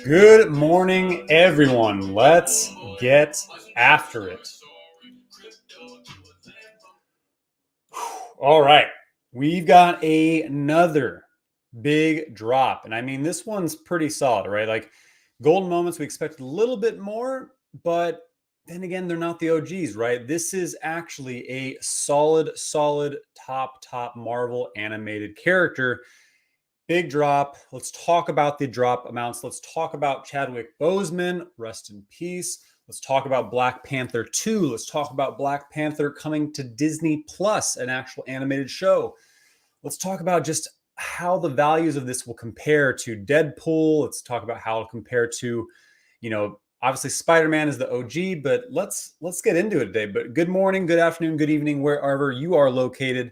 Good morning, everyone. Let's get after it. All right. We've got another big drop. And I mean, this one's pretty solid, right? Like golden moments, we expect a little bit more, but then again, they're not the OGs, right? This is actually a solid top Marvel animated character. Big drop. Let's talk about the drop amounts. Let's talk about Chadwick Boseman. Rest in peace. Let's talk about Black Panther 2. Let's talk about Black Panther coming to Disney Plus, an actual animated show. Let's talk about just how the values of this will compare to Deadpool. Let's talk about how it'll compare to, obviously Spiderman is the OG, but let's get into it today. But good morning, good afternoon, good evening, wherever you are located.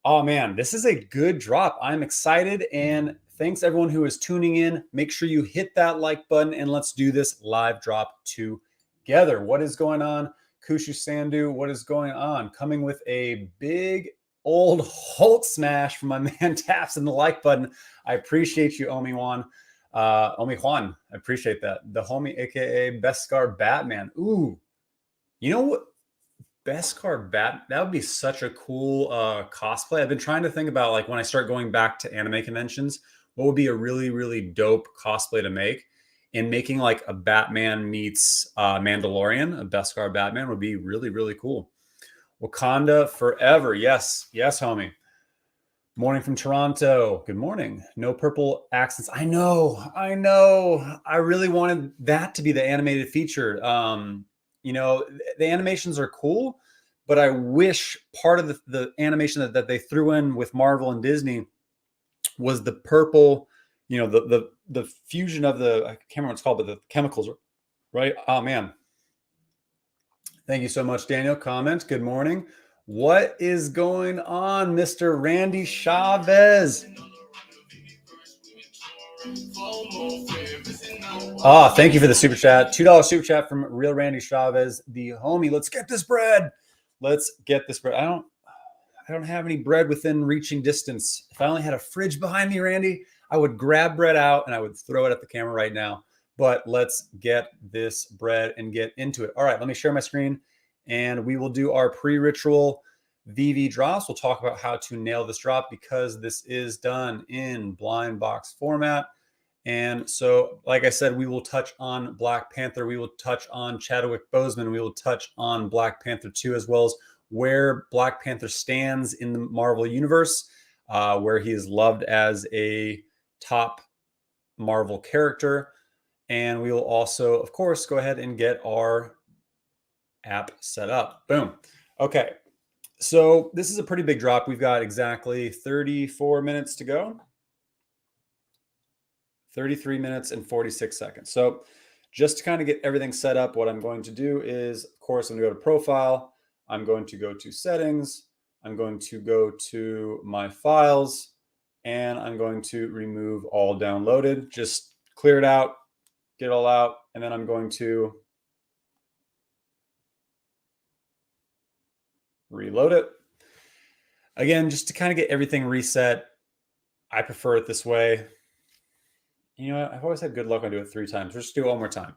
Oh man, this is a good drop. I'm excited, and thanks everyone who is tuning in. Make sure you hit that like button and let's do this live drop together. What is going on? Kushu Sandu, what is going on? Coming with a big old Hulk smash from my man Taps and the like button. I appreciate you, Omi Juan. I appreciate that. The homie, aka Beskar Batman. Ooh, you know what? Beskar Bat, that would be such a cool cosplay. I've been trying to think about, like, when I start going back to anime conventions, what would be a really dope cosplay to make. And making like a Batman meets Mandalorian, a Beskar Batman would be really cool. Wakanda forever. Yes, homie. Morning from Toronto. Good morning. No purple accents. I know. I really wanted that to be the animated feature. The animations are cool, but I wish part of the animation that they threw in with Marvel and Disney was the purple, the fusion of the, I can't remember what it's called, but the chemicals, right? Oh man. Thank you so much, Daniel. Comment. Good morning. What is going on, Mr. Randy Chavez? Thank you for the super chat. $2 super chat from Real Randy Chavez, the homie. Let's get this bread. I don't have any bread within reaching distance. If I only had a fridge behind me, Randy, I would grab bread out and I would throw it at the camera right now. But let's get this bread and get into it. All right, let me share my screen and we will do our pre-ritual VV drops. We'll talk about how to nail this drop because this is done in blind box format. And so, like I said, we will touch on Black Panther. We will touch on Chadwick Boseman. We will touch on Black Panther 2, as well as where Black Panther stands in the Marvel universe, where he is loved as a top Marvel character. And we will also, of course, go ahead and get our app set up. Boom. Okay. So this is a pretty big drop. We've got exactly 34 minutes to go. 33 minutes and 46 seconds. So just to kind of get everything set up, what I'm going to do is, of course, I'm going to go to profile. I'm going to go to settings. I'm going to go to my files, and I'm going to remove all downloaded. Just clear it out, get it all out, and then I'm going to reload it. Again, just to kind of get everything reset. I prefer it this way. I've always had good luck on doing it 3 times. We'll just do it one more time.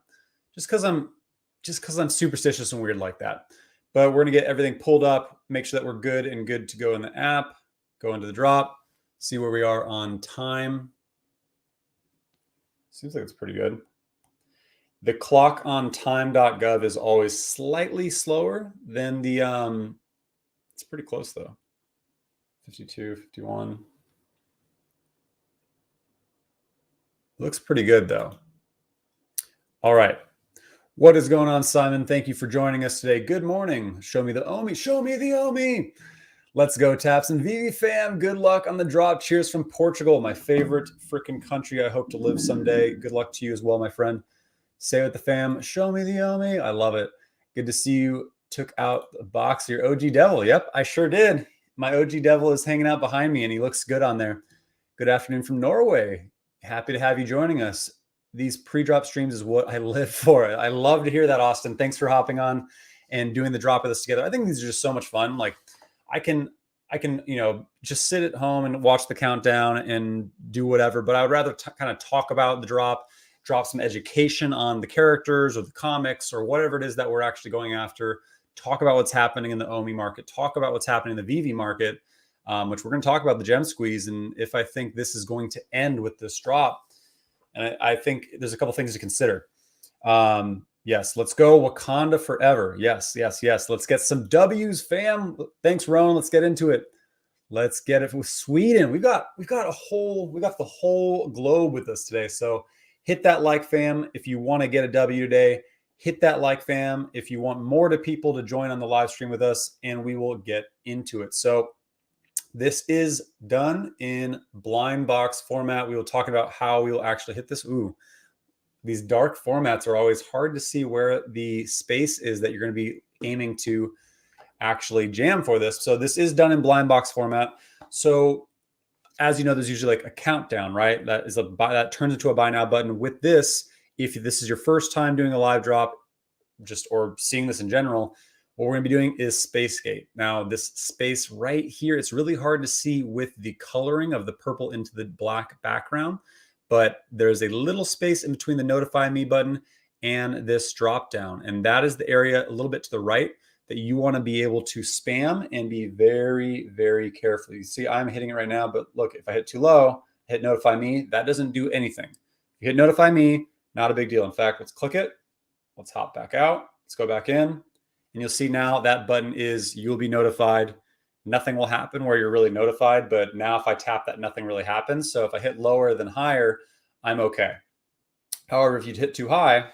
Just because I'm superstitious and weird like that. But we're gonna get everything pulled up, make sure that we're good to go in the app, go into the drop, see where we are on time. Seems like it's pretty good. The clock on time.gov is always slightly slower than the it's pretty close though. 52, 51. Looks pretty good though. All right. What is going on, Simon? Thank you for joining us today. Good morning. Show me the Omi. Show me the Omi. Let's go, Taps and Vivi fam. Good luck on the drop. Cheers from Portugal, my favorite freaking country I hope to live someday. Good luck to you as well, my friend. Say with the fam. Show me the Omi. I love it. Good to see you took out the box of your OG Devil. Yep, I sure did. My OG Devil is hanging out behind me, and he looks good on there. Good afternoon from Norway. Happy to have you joining us. These pre-drop streams is what I live for. I love to hear that, Austin. Thanks for hopping on and doing the drop of this together. I think these are just so much fun. Like I can I can, just sit at home and watch the countdown and do whatever. But I would rather kind of talk about the drop some education on the characters or the comics or whatever it is that we're actually going after. Talk about what's happening in the Omi market. Talk about what's happening in the Veve market, which we're going to talk about the gem squeeze. And if I think this is going to end with this drop, and I think there's a couple things to consider. Yes, let's go Wakanda forever. Yes. Let's get some W's, fam. Thanks, Rowan. Let's get into it. Let's get it with Sweden. We've got the whole globe with us today. So hit that like, fam, if you want to get a W today. Hit that like, fam, if you want more people to join on the live stream with us, and we will get into it. So this is done in blind box format. We will talk about how we will actually hit this. Ooh, these dark formats are always hard to see where the space is that you're going to be aiming to actually jam for this. So this is done in blind box format. So as you know, there's usually like a countdown, right? That turns into a buy now button. With this, if this is your first time doing a live drop, or seeing this in general, what we're going to be doing is space gate. Now, this space right here, it's really hard to see with the coloring of the purple into the black background, but there's a little space in between the notify me button and this drop down. And that is the area a little bit to the right that you want to be able to spam and be very, very careful. You see, I'm hitting it right now, but look, if I hit too low, hit notify me, that doesn't do anything. If you hit notify me, not a big deal. In fact, let's click it. Let's hop back out. Let's go back in. And you'll see now that button is you'll be notified. Nothing will happen where you're really notified. But now if I tap that, nothing really happens. So if I hit lower than higher, I'm okay. However, if you hit too high,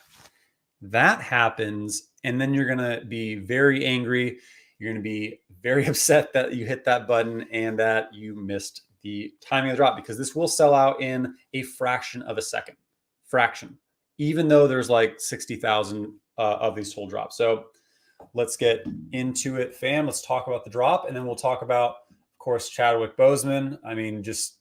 that happens. And then you're going to be very angry. You're going to be very upset that you hit that button and that you missed the timing of the drop, because this will sell out in a fraction of a second. Fraction. Even though there's like 60,000 of these total drops. So let's get into it, fam. Let's talk about the drop, and then we'll talk about, of course, Chadwick Boseman. I mean, just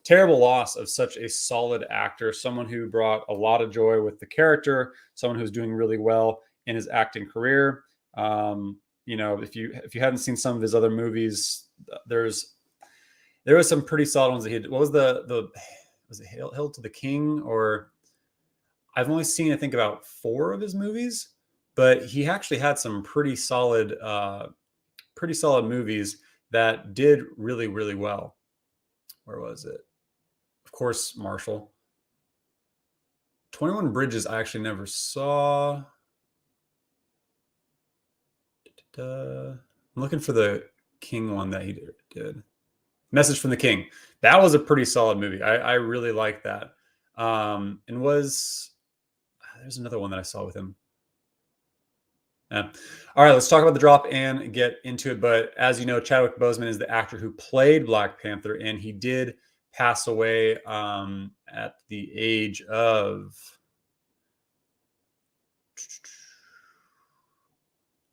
terrible loss of such a solid actor, someone who brought a lot of joy with the character, someone who's doing really well in his acting career. If you hadn't seen some of his other movies, there was some pretty solid ones that he did. What was was it Hail to the King? Or I've only seen, I think, about 4 of his movies, but he actually had some pretty solid movies that did really, really well. Where was it? Of course, Marshall. 21 Bridges, I actually never saw. I'm looking for the King one that he did. Message from the King. That was a pretty solid movie. I really liked that. There's another one that I saw with him. Yeah. All right, let's talk about the drop and get into it. But as you know, Chadwick Boseman is the actor who played Black Panther, and he did pass away at the age of,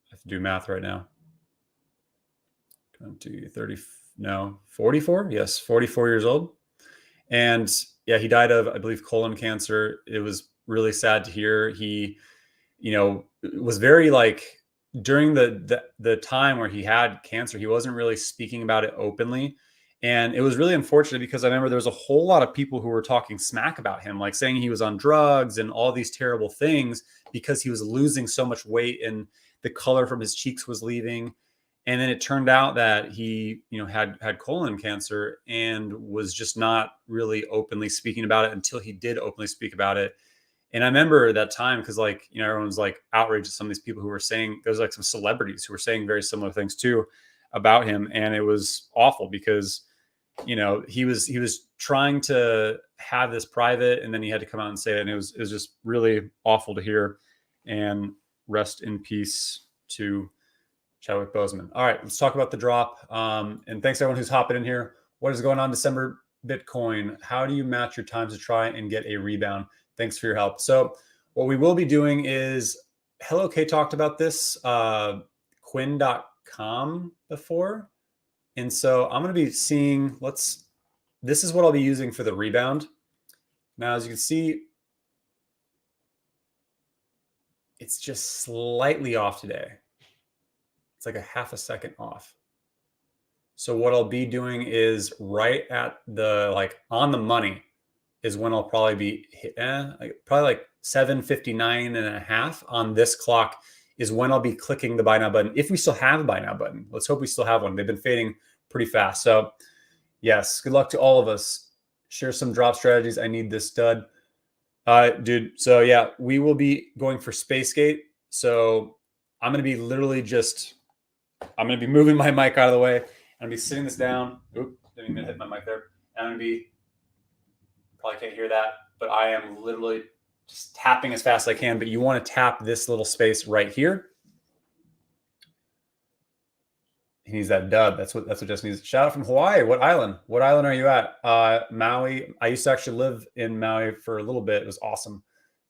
I have to do math right now. 44? Yes, 44 years old. And yeah, he died of, I believe, colon cancer. It was really sad to hear. He, was very during the time where he had cancer, he wasn't really speaking about it openly. And it was really unfortunate, because I remember there was a whole lot of people who were talking smack about him, like saying he was on drugs and all these terrible things because he was losing so much weight and the color from his cheeks was leaving. And then it turned out that he, had colon cancer and was just not really openly speaking about it until he did openly speak about it. And I remember that time because, everyone's outraged at some of these people who were saying, there's some celebrities who were saying very similar things too about him. And it was awful because, he was trying to have this private, and then he had to come out and say it. And it was just really awful to hear. And rest in peace to Chadwick Boseman. All right, let's talk about the drop. And thanks everyone who's hopping in here. What is going on December Bitcoin? How do you match your times to try and get a rebound? Thanks for your help. So what we will be doing is, Hello K talked about this, Quinn.com before. And so I'm going to be seeing, this is what I'll be using for the rebound. Now, as you can see, it's just slightly off today. it's like a half a second off. So what I'll be doing is right at the, like on the money is when I'll probably be probably like 7:59 and a half on this clock is when I'll be clicking the buy now button. If we still have a buy now button, let's hope we still have one. They've been fading pretty fast. So yes, good luck to all of us. Share some drop strategies. I need this stud. Dude. So yeah, we will be going for Spacegate. So I'm going to be literally I'm going to be moving my mic out of the way. I'm going to be sitting this down. Oop, didn't even hit my mic there. And I'm going to be, probably can't hear that, but I am literally just tapping as fast as I can. But you want to tap this little space right here. He needs that dub. That's what Justin needs. Shout out from Hawaii. What island? What island are you at? Maui. I used to actually live in Maui for a little bit. It was awesome.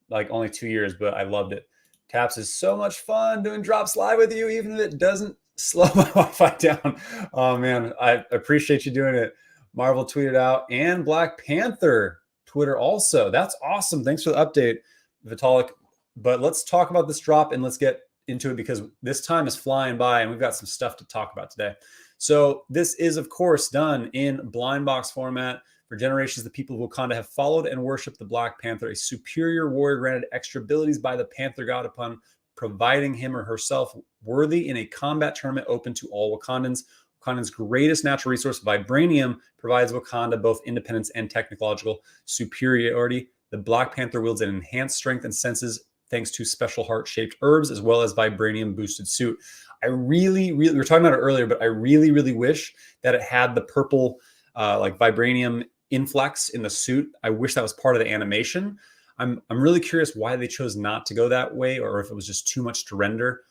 Like only 2 years, but I loved it. Taps is so much fun doing drops live with you, even if it doesn't slow my Wi-Fi down. Oh man, I appreciate you doing it. Marvel tweeted out, and Black Panther Twitter also. That's awesome. Thanks for the update, Vitalik. But let's talk about this drop and let's get into it because this time is flying by and we've got some stuff to talk about today. So this is, of course, done in blind box format. For generations, the people of Wakanda have followed and worshipped the Black Panther, a superior warrior granted extra abilities by the Panther God upon providing him or herself worthy in a combat tournament open to all Wakandans. Wakanda's greatest natural resource, vibranium, provides Wakanda both independence and technological superiority. The Black Panther wields an enhanced strength and senses thanks to special heart-shaped herbs as well as vibranium-boosted suit. I really, we were talking about it earlier, but I really, really wish that it had the purple like vibranium inflex in the suit. I wish that was part of the animation. I'm really curious why they chose not to go that way, or if it was just too much to render.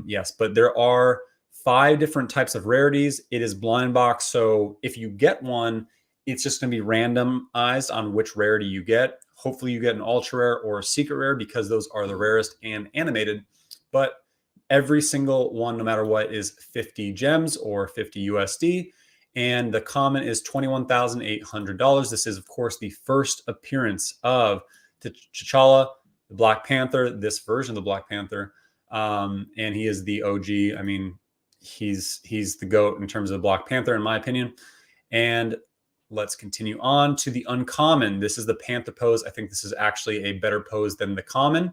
Yes, but there are 5 different types of rarities. It is blind box, so if you get one, it's just going to be randomized on which rarity you get. Hopefully you get an ultra rare or a secret rare because those are the rarest and animated. But every single one, no matter what, is 50 gems or 50 USD. And the common is $21,800. This is, of course, the first appearance of T'Challa, the Black Panther, this version of the Black Panther. And he is the OG. I mean, he's the GOAT in terms of Black Panther, in my opinion. And let's continue on to the uncommon. This is the Panther pose. I think this is actually a better pose than the common,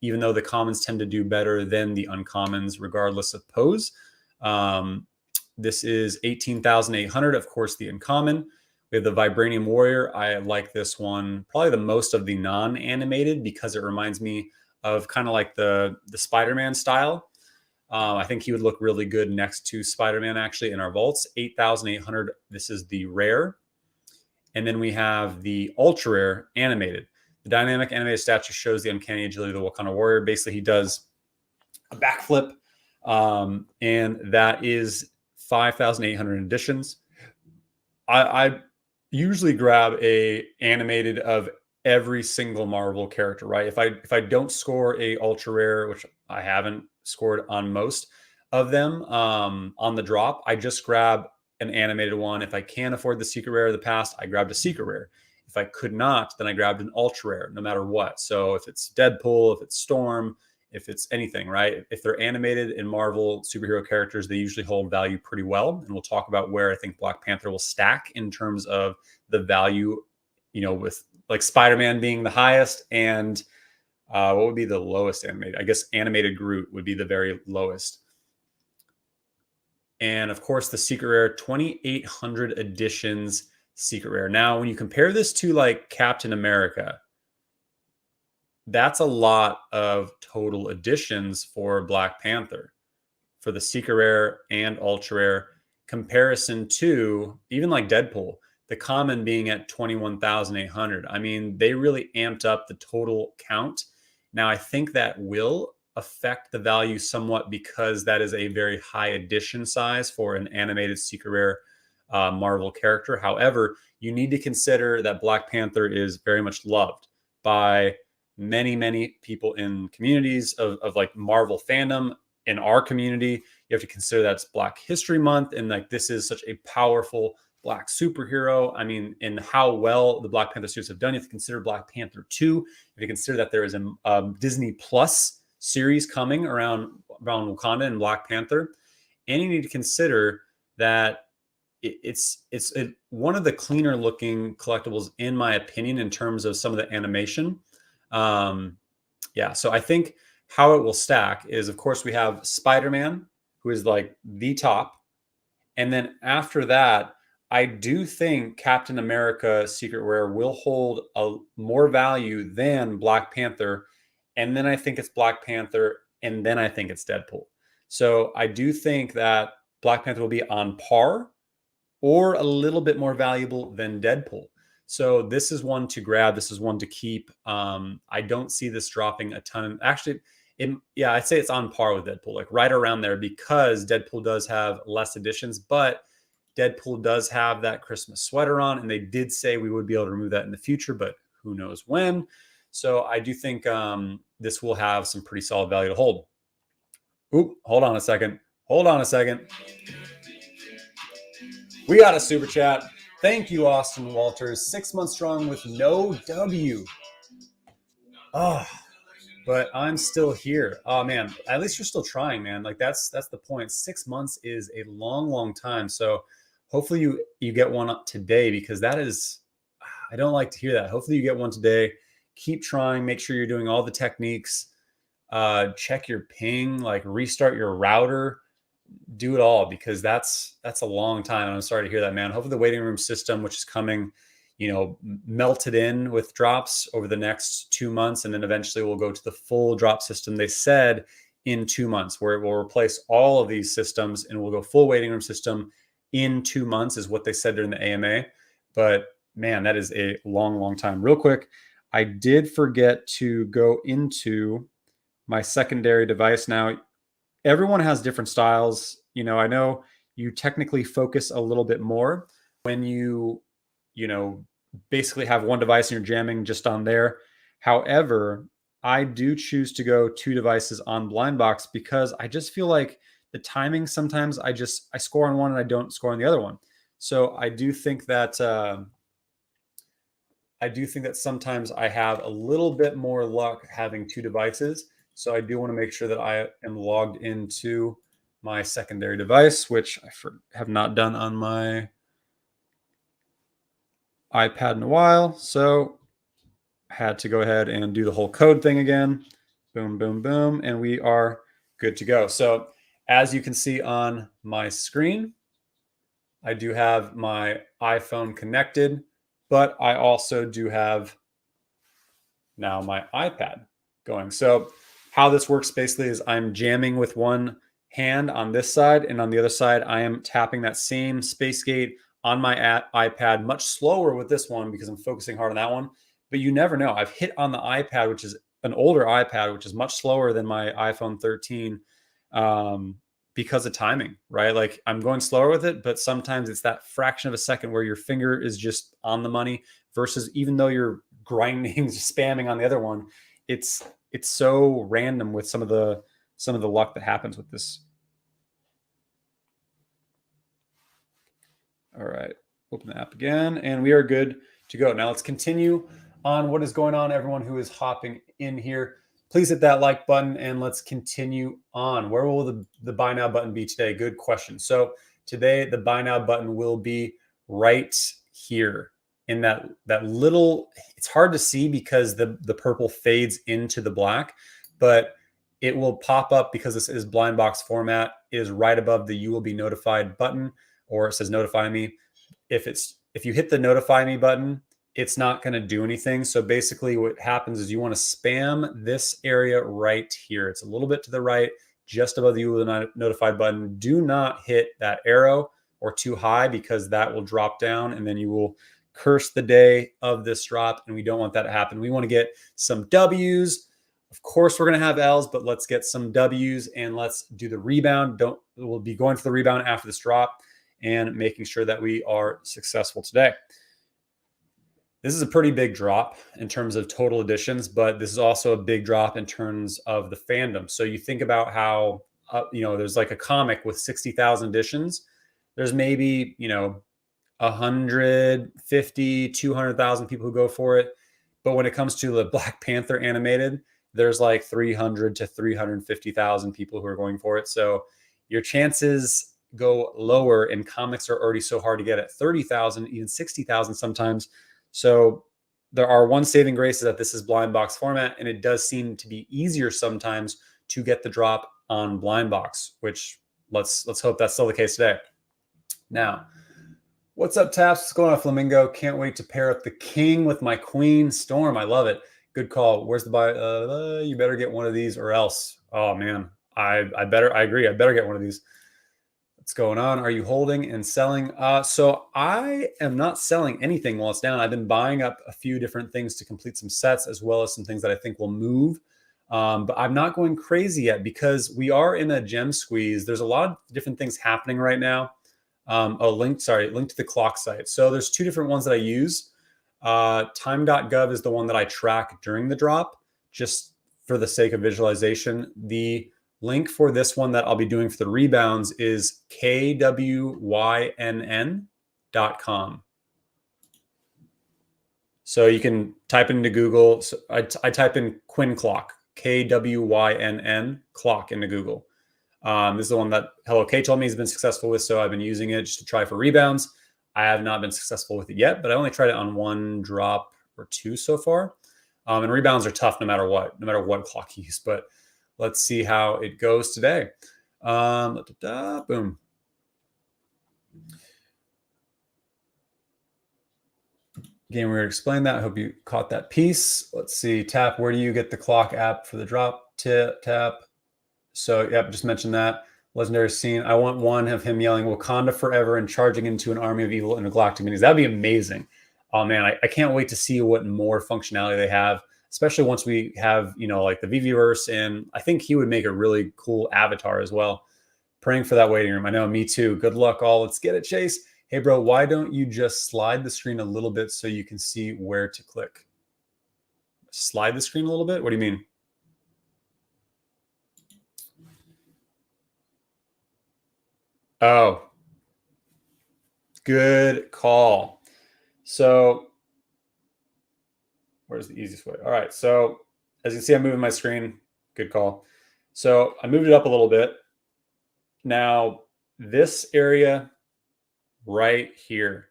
even though the commons tend to do better than the uncommons, regardless of pose. This is 18,800. Of course, the uncommon. We have the Vibranium Warrior. I like this one probably the most of the non-animated because it reminds me of kind of like the Spiderman style. I think he would look really good next to Spider-Man actually in our vaults. 8,800. This is the rare. And then we have the ultra rare animated. The dynamic animated statue shows the uncanny agility of the Wakanda warrior. Basically, he does a backflip, and that is 5,800 editions. I usually grab a animated of every single Marvel character, right? If I don't score a ultra rare, which I haven't scored on most of them on the drop, I just grab an animated one. If I can't afford the secret rare of the past, I grabbed a secret rare. If I could not, then I grabbed an ultra rare, no matter what. So if it's Deadpool, if it's Storm, if it's anything, right? If they're animated in Marvel superhero characters, they usually hold value pretty well. And we'll talk about where I think Black Panther will stack in terms of the value, you know, with like Spider-Man being the highest and what would be the lowest animated? I guess animated Groot would be the very lowest. And of course, the secret rare, 2,800 editions secret rare. Now, when you compare this to like Captain America, that's a lot of total editions for Black Panther for the secret rare and ultra rare comparison to even like Deadpool, the common being at 21,800. I mean, they really amped up the total count. Now, I think that will affect the value somewhat because that is a very high edition size for an animated secret rare Marvel character. However, you need to consider that Black Panther is very much loved by many people in communities of like Marvel fandom. In our community, you have to consider that's Black History Month, and like this is such a powerful Black superhero. I mean, in how well the Black Panther suits have done, you have to consider Black Panther 2. You have to consider that there is a Disney Plus series coming around Wakanda and Black Panther, and you need to consider that it's one of the cleaner looking collectibles in my opinion in terms of some of the animation. Yeah, so I think how it will stack is, of course, we have Spiderman, who is like the top, and then after that, I do think Captain America Secret Rare will hold a more value than Black Panther, and then I think it's Black Panther, and then I think it's Deadpool. So I do think that Black Panther will be on par or a little bit more valuable than Deadpool. So this is one to grab. This is one to keep. I don't see this dropping a ton. Actually, yeah, I'd say it's on par with Deadpool, like right around there, because Deadpool does have less editions, but Deadpool does have that Christmas sweater on, and they did say we would be able to remove that in the future, but who knows when. So I do think this will have some pretty solid value to hold. Oop, hold on a second. Hold on a second. We got a super chat. Thank you, Austin Walters. 6 months strong with no W. Oh, but I'm still here. Oh man, at least you're still trying, man. Like that's the point. 6 months is a long time. So hopefully you get one up today, because that is, I don't like to hear that. Hopefully you get one today. Keep trying. Make sure you're doing all the techniques. Check your ping. Like restart your router. Do it all, because that's a long time. And I'm sorry to hear that, man. Hopefully the waiting room system, which is coming, melted in with drops over the next 2 months, and then eventually we'll go to the full drop system. They said in 2 months, where it will replace all of these systems, and we'll go full waiting room system in 2 months, is what they said during the AMA. But man, that is a long time. Real quick, I did forget to go into my secondary device. Now, everyone has different styles. I know you technically focus a little bit more when you basically have one device and you're jamming just on there. However, I do choose to go 2 devices on blind box, because I just feel like the timing, sometimes I score on one and I don't score on the other one. So I do think that sometimes I have a little bit more luck having 2 devices. So I do want to make sure that I am logged into my secondary device, which I have not done on my iPad in a while. So I had to go ahead and do the whole code thing again. Boom, boom, boom. And we are good to go. So as you can see on my screen, I do have my iPhone connected, but I also do have now my iPad going. So how this works basically is I'm jamming with one hand on this side, and on the other side, I am tapping that same space gate on my iPad, much slower with this one because I'm focusing hard on that one. But you never know. I've hit on the iPad, which is an older iPad, which is much slower than my iPhone 13, because of timing, right? Like I'm going slower with it, but sometimes it's that fraction of a second where your finger is just on the money, versus even though you're grinding, spamming on the other one, it's so random with some of the luck that happens with this. All right, open the app again, and we are good to go. Now let's continue on what is going on. Everyone who is hopping in here, please hit that like button, and let's continue on. Where will the buy now button be today? Good question. So today the buy now button will be right here in that little, it's hard to see because the purple fades into the black, but it will pop up because this is blind box format. It is right above the you will be notified button, or it says notify me. If you hit the notify me button, it's not going to do anything. So basically what happens is you want to spam this area right here. It's a little bit to the right, just above the you will be notified button. Do not hit that arrow or too high, because that will drop down and then you will curse the day of this drop, and we don't want that to happen. We want to get some W's. Of course, we're going to have L's, but let's get some W's, and let's do the rebound. We'll be going for the rebound after this drop and making sure that we are successful today. This is a pretty big drop in terms of total editions, but this is also a big drop in terms of the fandom. So you think about how, there's like a comic with 60,000 editions. There's maybe, 150, 200,000 people who go for it. But when it comes to the Black Panther animated, there's like 300 to 350,000 people who are going for it. So your chances go lower, and comics are already so hard to get at 30,000, even 60,000 sometimes. So there are one saving grace is that this is blind box format, and it does seem to be easier sometimes to get the drop on blind box, which let's hope that's still the case today. Now, what's up, Taps? What's going on, Flamingo? Can't wait to pair up the king with my queen, Storm. I love it. Good call. Where's the buy? You better get one of these or else. Oh man, I agree. I better get one of these. What's going on? Are you holding and selling? So I am not selling anything while it's down. I've been buying up a few different things to complete some sets, as well as some things that I think will move. But I'm not going crazy yet because we are in a gem squeeze. There's a lot of different things happening right now. Link to the clock site. So there's two different ones that I use. Time.gov is the one that I track during the drop, just for the sake of visualization. The link for this one that I'll be doing for the rebounds is kwynn.com. So you can type into Google. So I type in Quinn clock, KWYNN clock into Google. This is the one that Hello K told me he's been successful with, so I've been using it just to try for rebounds. I have not been successful with it yet, but I only tried it on one drop or two so far. And rebounds are tough no matter what clock you use. But let's see how it goes today. Boom. Again, we're going to explain that. I hope you caught that piece. Let's see. Tap, where do you get the clock app for the drop? Tap. So, yep, just mentioned that. Legendary scene. I want one of him yelling Wakanda forever and charging into an army of evil intergalactic minis. That'd be amazing. Oh man, I can't wait to see what more functionality they have, especially once we have, like the Viviverse, and I think he would make a really cool avatar as well. Praying for that waiting room. I know, me too. Good luck all. Let's get it, Chase. Hey bro, why don't you just slide the screen a little bit so you can see where to click? Slide the screen a little bit? What do you mean? Oh, good call. So where's the easiest way? All right. So as you can see, I'm moving my screen. Good call. So I moved it up a little bit. Now this area right here,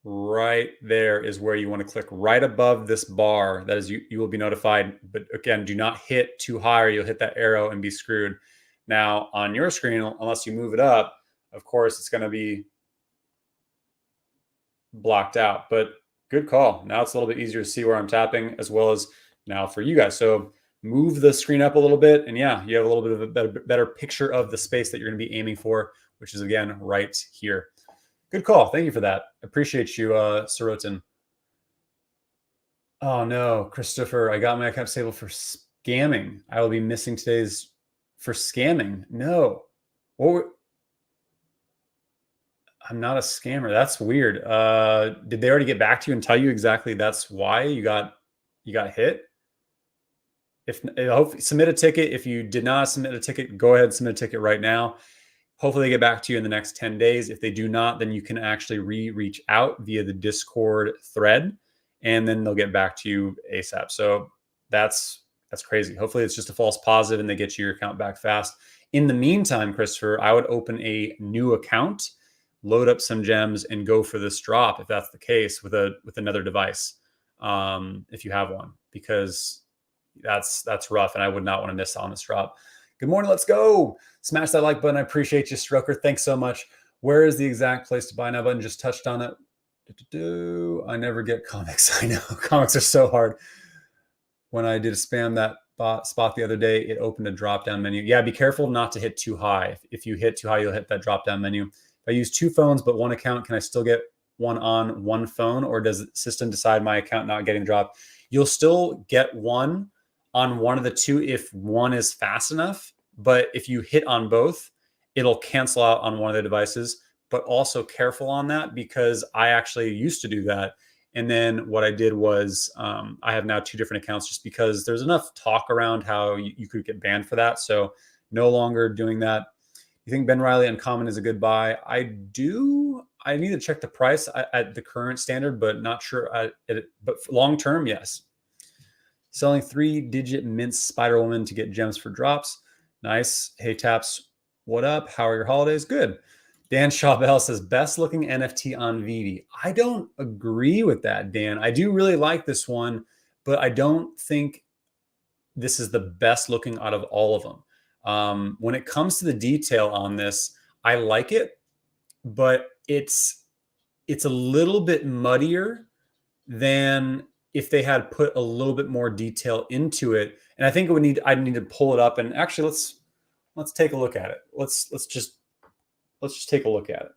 right there is where you want to click, right above this bar. That is, you will be notified. But again, do not hit too high or you'll hit that arrow and be screwed. Now on your screen, unless you move it up, of course, it's going to be blocked out. But good call. Now it's a little bit easier to see where I'm tapping, as well as now for you guys. So move the screen up a little bit, and yeah, you have a little bit of a better picture of the space that you're going to be aiming for, which is again right here. Good call. Thank you for that. Appreciate you, Sorotin. Oh no, Christopher, I got my account disabled for scamming. I will be missing today's for scamming. No. I'm not a scammer. That's weird. Did they already get back to you and tell you exactly that's why you got hit? If submit a ticket. If you did not submit a ticket, go ahead and submit a ticket right now. Hopefully they get back to you in the next 10 days. If they do not, then you can actually reach out via the Discord thread, and then they'll get back to you ASAP. So that's crazy. Hopefully it's just a false positive and they get you your account back fast. In the meantime, Christopher, I would open a new account, load up some gems, and go for this drop if that's the case with another device, if you have one, because that's rough, and I would not want to miss on this drop. Good morning. Let's go. Smash that like button. I appreciate you, Stroker. Thanks so much. Where is the exact place to buy now button? Just touched on it. I never get comics. I know comics are so hard. When I did spam that spot the other day, it opened a drop down menu. Yeah, be careful not to hit too high. If you hit too high, you'll hit that drop down menu. If I use two phones but one account, can I still get one on one phone, or does the system decide my account not getting dropped? You'll still get one on one of the two if one is fast enough, but if you hit on both, it'll cancel out on one of the devices. But also careful on that, because I actually used to do that. And then what I did was I have now two different accounts, just because there's enough talk around how you could get banned for that. So no longer doing that. You think Ben Riley Uncommon is a good buy? I do. I need to check the price at the current standard, but not sure. But long term, yes. Selling 3-digit mint Spider-Woman to get gems for drops. Nice. Hey, Taps, what up? How are your holidays? Good. Dan Shawbell says, best looking NFT on Veve. I don't agree with that, Dan. I do really like this one, but I don't think this is the best looking out of all of them. When it comes to the detail on this, I like it, but it's a little bit muddier than if they had put a little bit more detail into it. And I think I'd need to pull it up, and actually let's take a look at it. Let's just take a look at it.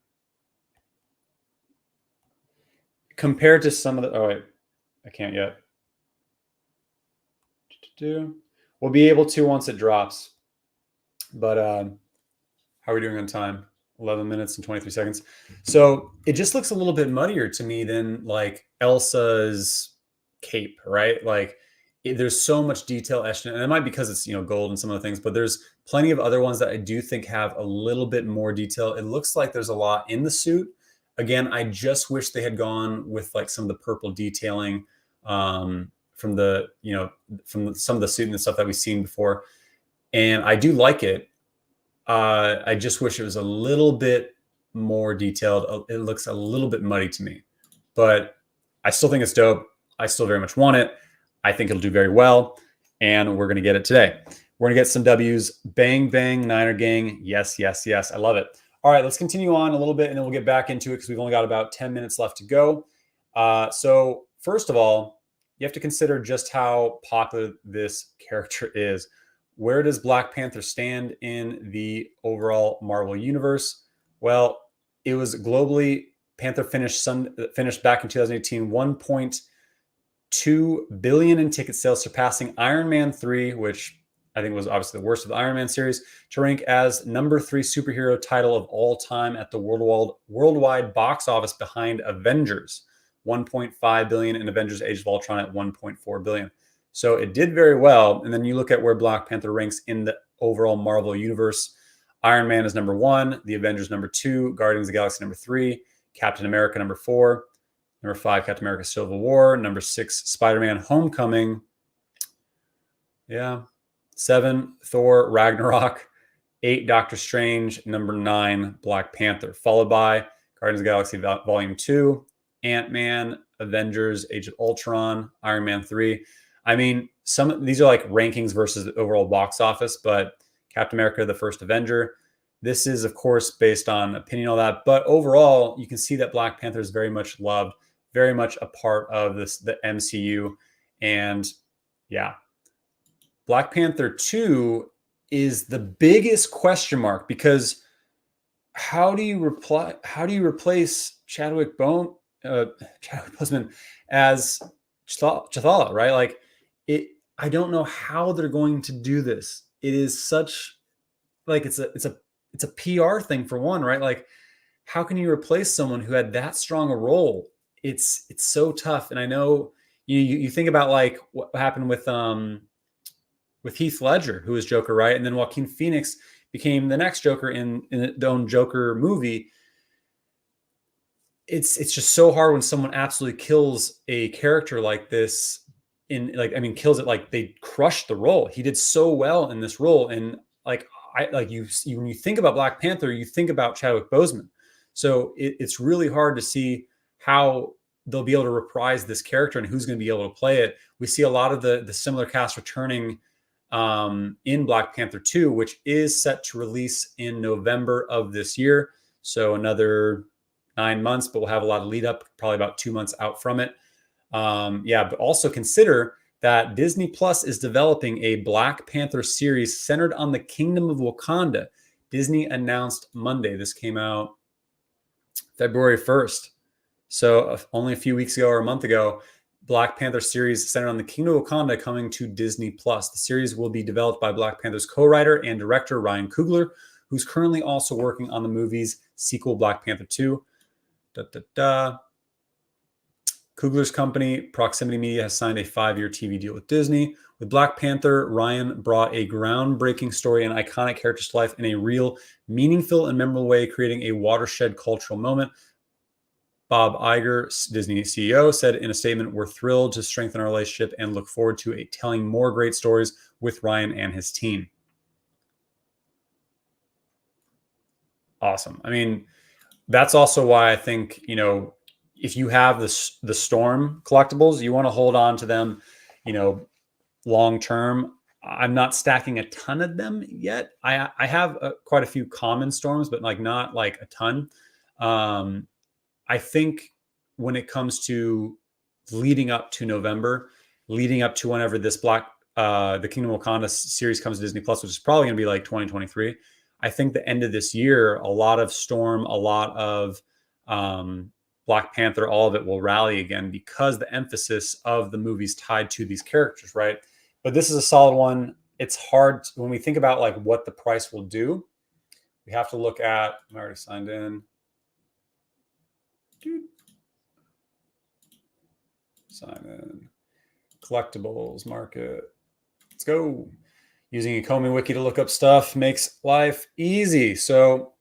Compared to some of the, oh wait, I can't yet. We'll be able to once it drops. But how are we doing on time? 11 minutes and 23 seconds. So it just looks a little bit muddier to me than like Elsa's cape, right? Like there's so much detail etched in it. And it might be because it's, gold and some of the things, but there's plenty of other ones that I do think have a little bit more detail. It looks like there's a lot in the suit. Again, I just wish they had gone with like some of the purple detailing from the, from some of the suit and the stuff that we've seen before. And I do like it. I just wish it was a little bit more detailed. It looks a little bit muddy to me, but I still think it's dope. I still very much want it. I think it'll do very well, and we're going to get it today. We're going to get some W's. Bang, bang, Niner gang. Yes, yes, yes. I love it. All right, let's continue on a little bit, and then we'll get back into it because we've only got about 10 minutes left to go. So first of all, you have to consider just how popular this character is. Where does Black Panther stand in the overall Marvel universe? Well, it was globally, Panther finished back in 2018, 1.2 billion in ticket sales, surpassing Iron Man 3, which I think was obviously the worst of the Iron Man series, to rank as number 3 superhero title of all time at the worldwide box office behind Avengers, 1.5 billion, and Avengers Age of Ultron at 1.4 billion. So it did very well. And then you look at where Black Panther ranks in the overall Marvel universe. Iron Man is number 1, the Avengers number 2, Guardians of the Galaxy number 3, Captain America number 4, number 5, Captain America Civil War, number 6, Spider-Man Homecoming. Yeah. 7, Thor Ragnarok, 8, Doctor Strange, number 9, Black Panther, followed by Guardians of the Galaxy Volume 2, Ant-Man, Avengers, Age of Ultron, Iron Man 3. I mean, these are like rankings versus the overall box office, but Captain America, the first Avenger. This is, of course, based on opinion, all that. But overall, you can see that Black Panther is very much loved, very much a part of the MCU. And yeah, Black Panther 2 is the biggest question mark, because how do you replace Chadwick Boseman as T'Challa, right? Like I don't know how they're going to do this. It is such like it's a PR thing for one, right? Like how can you replace someone who had that strong a role? It's so tough. And I know you think about like what happened with Heath Ledger, who was Joker, right? And then Joaquin Phoenix became the next Joker in the own Joker movie. It's just so hard when someone absolutely kills a character like this kills it. Like they crushed the role. He did so well in this role. And when you think about Black Panther, you think about Chadwick Boseman. So it's really hard to see how they'll be able to reprise this character and who's going to be able to play it. We see a lot of the similar cast returning in Black Panther 2, which is set to release in November of this year. So another 9 months, but we'll have a lot of lead up, probably about 2 months out from it. But also consider that Disney Plus is developing a Black Panther series centered on the Kingdom of Wakanda. Disney announced Monday. This came out February 1st. So only a few weeks ago or a month ago, Black Panther series centered on the Kingdom of Wakanda coming to Disney Plus. The series will be developed by Black Panther's co-writer and director Ryan Coogler, who's currently also working on the movie's sequel, Black Panther 2. Coogler's company, Proximity Media, has signed a 5-year TV deal with Disney. With Black Panther, Ryan brought a groundbreaking story and iconic characters to life in a real, meaningful, and memorable way, creating a watershed cultural moment Bob Iger, Disney CEO, said in a statement, "We're thrilled to strengthen our relationship and look forward to telling more great stories with Ryan and his team." Awesome. I mean, that's also why I think, if you have the Storm collectibles, you want to hold on to them, you know, long term. I'm not stacking a ton of them yet. I have quite a few common Storms, but like not like a ton. Um, I think when it comes to leading up to November, leading up to whenever this the Kingdom of Wakanda series comes to Disney Plus, which is probably going to be like 2023. I think the end of this year, a lot of Storm, a lot of Black Panther, all of it will rally again because the emphasis of the movies tied to these characters, right? But this is a solid one. It's hard when we think about like what the price will do. We have to look at. I already signed in. Sign in. Collectibles market. Let's go. Using Ecomi Wiki to look up stuff makes life easy. So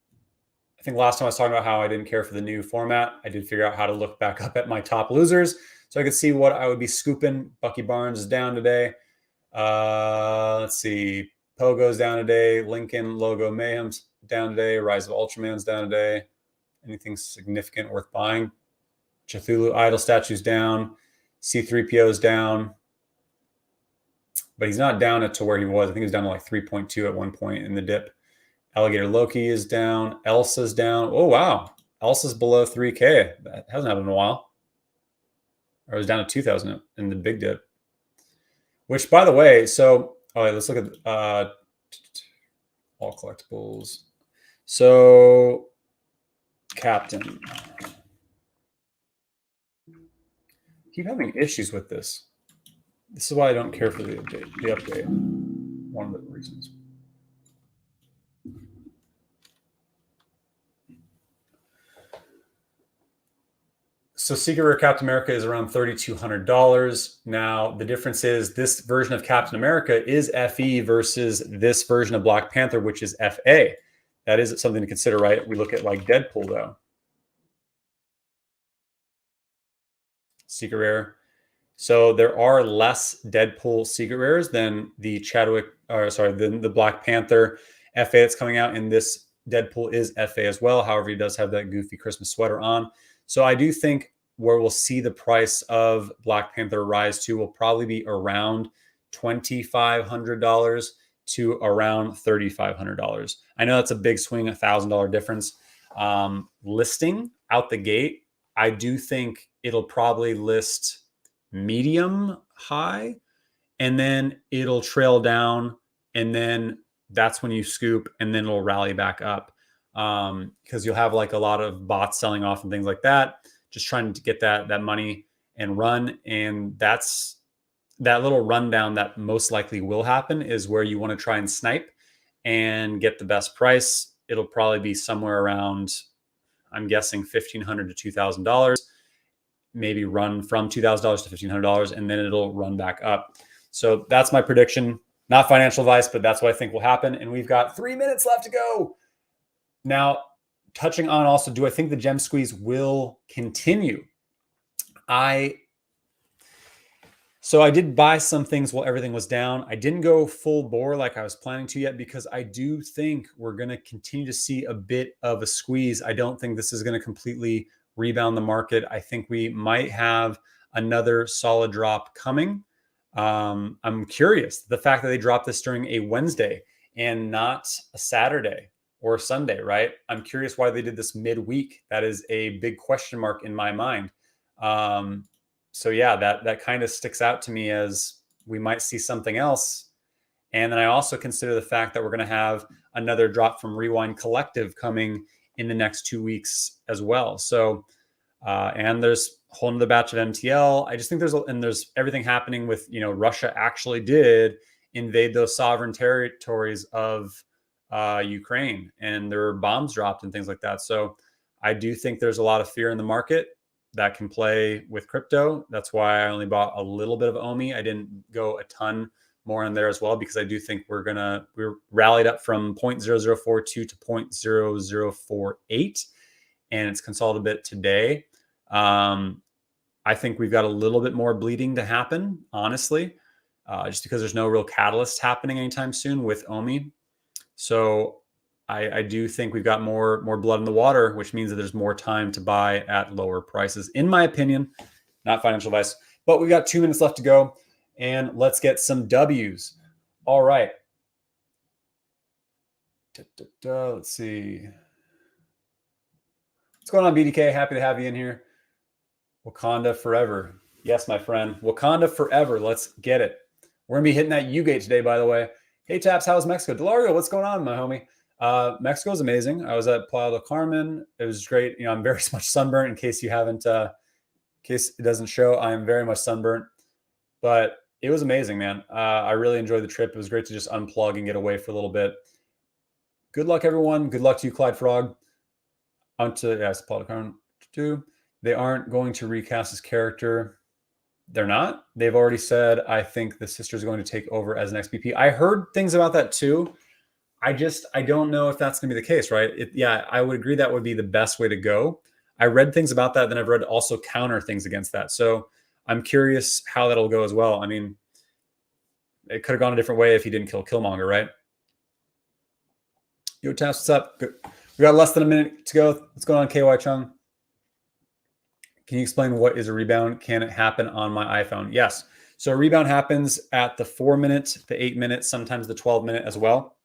I think last time I was talking about how I didn't care for the new format. I did figure out how to look back up at my top losers so I could see what I would be scooping. Bucky Barnes is down today. Let's see. Pogo's down today. Lincoln Logo Mayhem's down today. Rise of Ultraman's down today. Anything significant worth buying? Cthulhu Idol statue's down. C3PO's down. But he's not down to where he was. I think he was down to like 3.2 at one point in the dip. Alligator Loki is down. Elsa's down. Oh, wow. Elsa's below 3K. That hasn't happened in a while. Or it was down to 2,000 in the big dip. Which, by the way, so let's look at all collectibles. So, Captain. Keep having issues with this. This is why I don't care for the update. One of the reasons. So Secret Rare Captain America is around $3,200. Now, the difference is this version of Captain America is FE versus this version of Black Panther, which is FA. That is something to consider, right? We look at like Deadpool, though. Secret Rare. So there are less Deadpool Secret Rares than the than the Black Panther FA that's coming out. And this Deadpool is FA as well. However, he does have that goofy Christmas sweater on. So I do think where we'll see the price of Black Panther rise to will probably be around $2,500 to around $3,500. I know that's a big swing, $1,000 difference. Listing out the gate, I do think it'll probably list medium high, and then it'll trail down, and then that's when you scoop, and then it'll rally back up. Because you'll have like a lot of bots selling off and things like that, just trying to get that money and run. And that's that little rundown that most likely will happen is where you want to try and snipe and get the best price. It'll probably be somewhere around, I'm guessing, $1,500 to $2,000, maybe run from $2,000 to $1,500, and then it'll run back up. So that's my prediction. Not financial advice, but that's what I think will happen. And we've got 3 minutes left to go. Now, touching on also, do I think the gem squeeze will continue? So I did buy some things while everything was down. I didn't go full bore like I was planning to yet because I do think we're going to continue to see a bit of a squeeze. I don't think this is going to completely rebound the market. I think we might have another solid drop coming. I'm curious. The fact that they dropped this during a Wednesday and not a Saturday or Sunday, right? I'm curious why they did this midweek. That is a big question mark in my mind. So yeah, that kind of sticks out to me as we might see something else. And then I also consider the fact that we're going to have another drop from Rewind Collective coming in the next 2 weeks as well. So, and there's a whole nother batch of MTL. I just think there's everything happening with, Russia actually did invade those sovereign territories of Ukraine, and there were bombs dropped and things like that. So I do think there's a lot of fear in the market that can play with crypto. That's why I only bought a little bit of OMI. I didn't go a ton more in there as well, because I do think we're rallied up from 0.0042 to 0.0048, and it's consolidated a bit today. I think we've got a little bit more bleeding to happen, honestly, just because there's no real catalyst happening anytime soon with Omi. So I do think we've got more blood in the water, which means that there's more time to buy at lower prices, in my opinion. Not financial advice, but we've got 2 minutes left to go, and let's get some W's. All right. Let's see. What's going on, BDK? Happy to have you in here. Wakanda forever. Yes, my friend. Wakanda forever. Let's get it. We're going to be hitting that U-gate today, by the way. Hey, Taps, how's Mexico? Delario, what's going on, my homie? Mexico's amazing. I was at Playa del Carmen. It was great. You know, I'm very much sunburnt, in case you haven't, in case it doesn't show. I am very much sunburnt, but it was amazing, man. I really enjoyed the trip. It was great to just unplug and get away for a little bit. Good luck, everyone. Good luck to you, Clyde Frog. On to, yes, Playa del Carmen too. They aren't going to recast his character. They're not. They've already said, I think the sister's going to take over as an XBP. I heard things about that too. I don't know if that's going to be the case, right? Yeah, I would agree that would be the best way to go. I read things about that, then I've read also counter things against that. So I'm curious how that'll go as well. I mean, it could have gone a different way if he didn't kill Killmonger, right? Yo, Taps, what's up? Good. We got less than a minute to go. What's going on, KY Chung? Can you explain what is a rebound? Can it happen on my iPhone? Yes. So a rebound happens at the 4 minute, the 8 minute, sometimes the 12 minute as well.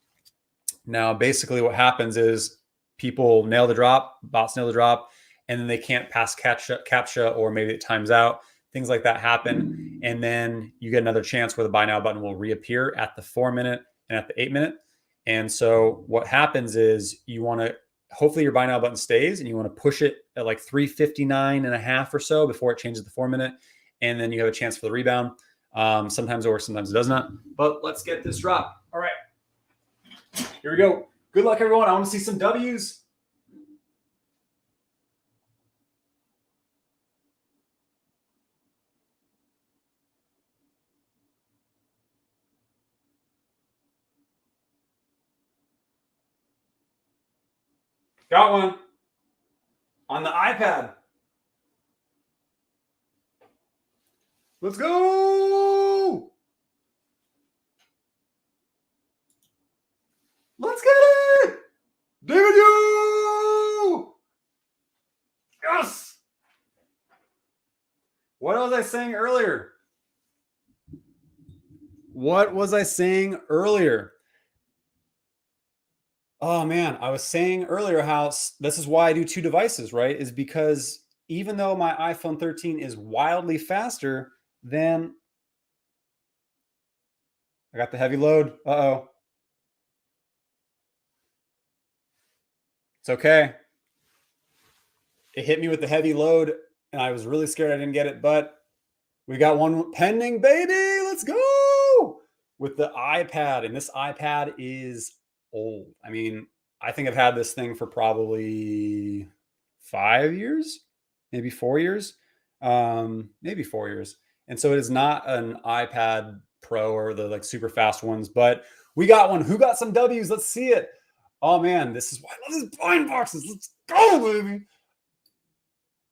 Now, basically what happens is people nail the drop, bots nail the drop, and then they can't pass CAPTCHA, or maybe it times out. Things like that happen. And then you get another chance where the buy now button will reappear at the 4 minute and at the 8 minute. And so what happens is you want to, hopefully your buy now button stays, and you want to push it at like 359 and a half or so before it changes the 4 minute. And then you have a chance for the rebound. Sometimes it works, sometimes it does not. But let's get this drop. All right. Here we go. Good luck, everyone. I want to see some W's. Got one on the iPad. Let's go. Let's get it. David, you. Yes. What was I saying earlier? What was I saying earlier? Oh man, I was saying earlier how this is why I do 2 devices, right? Is because even though my iPhone 13 is wildly faster than, I got the heavy load. Uh-oh. It's okay. It hit me with the heavy load, and I was really scared I didn't get it, but we got one pending, baby. Let's go with the iPad. And this iPad is old. I mean, I think I've had this thing for probably 5 years, maybe 4 years, maybe 4 years. And so it is not an iPad Pro or the like super fast ones, but we got one. Who got some W's? Let's see it. Oh man, this is why I love these blind boxes. Let's go, baby.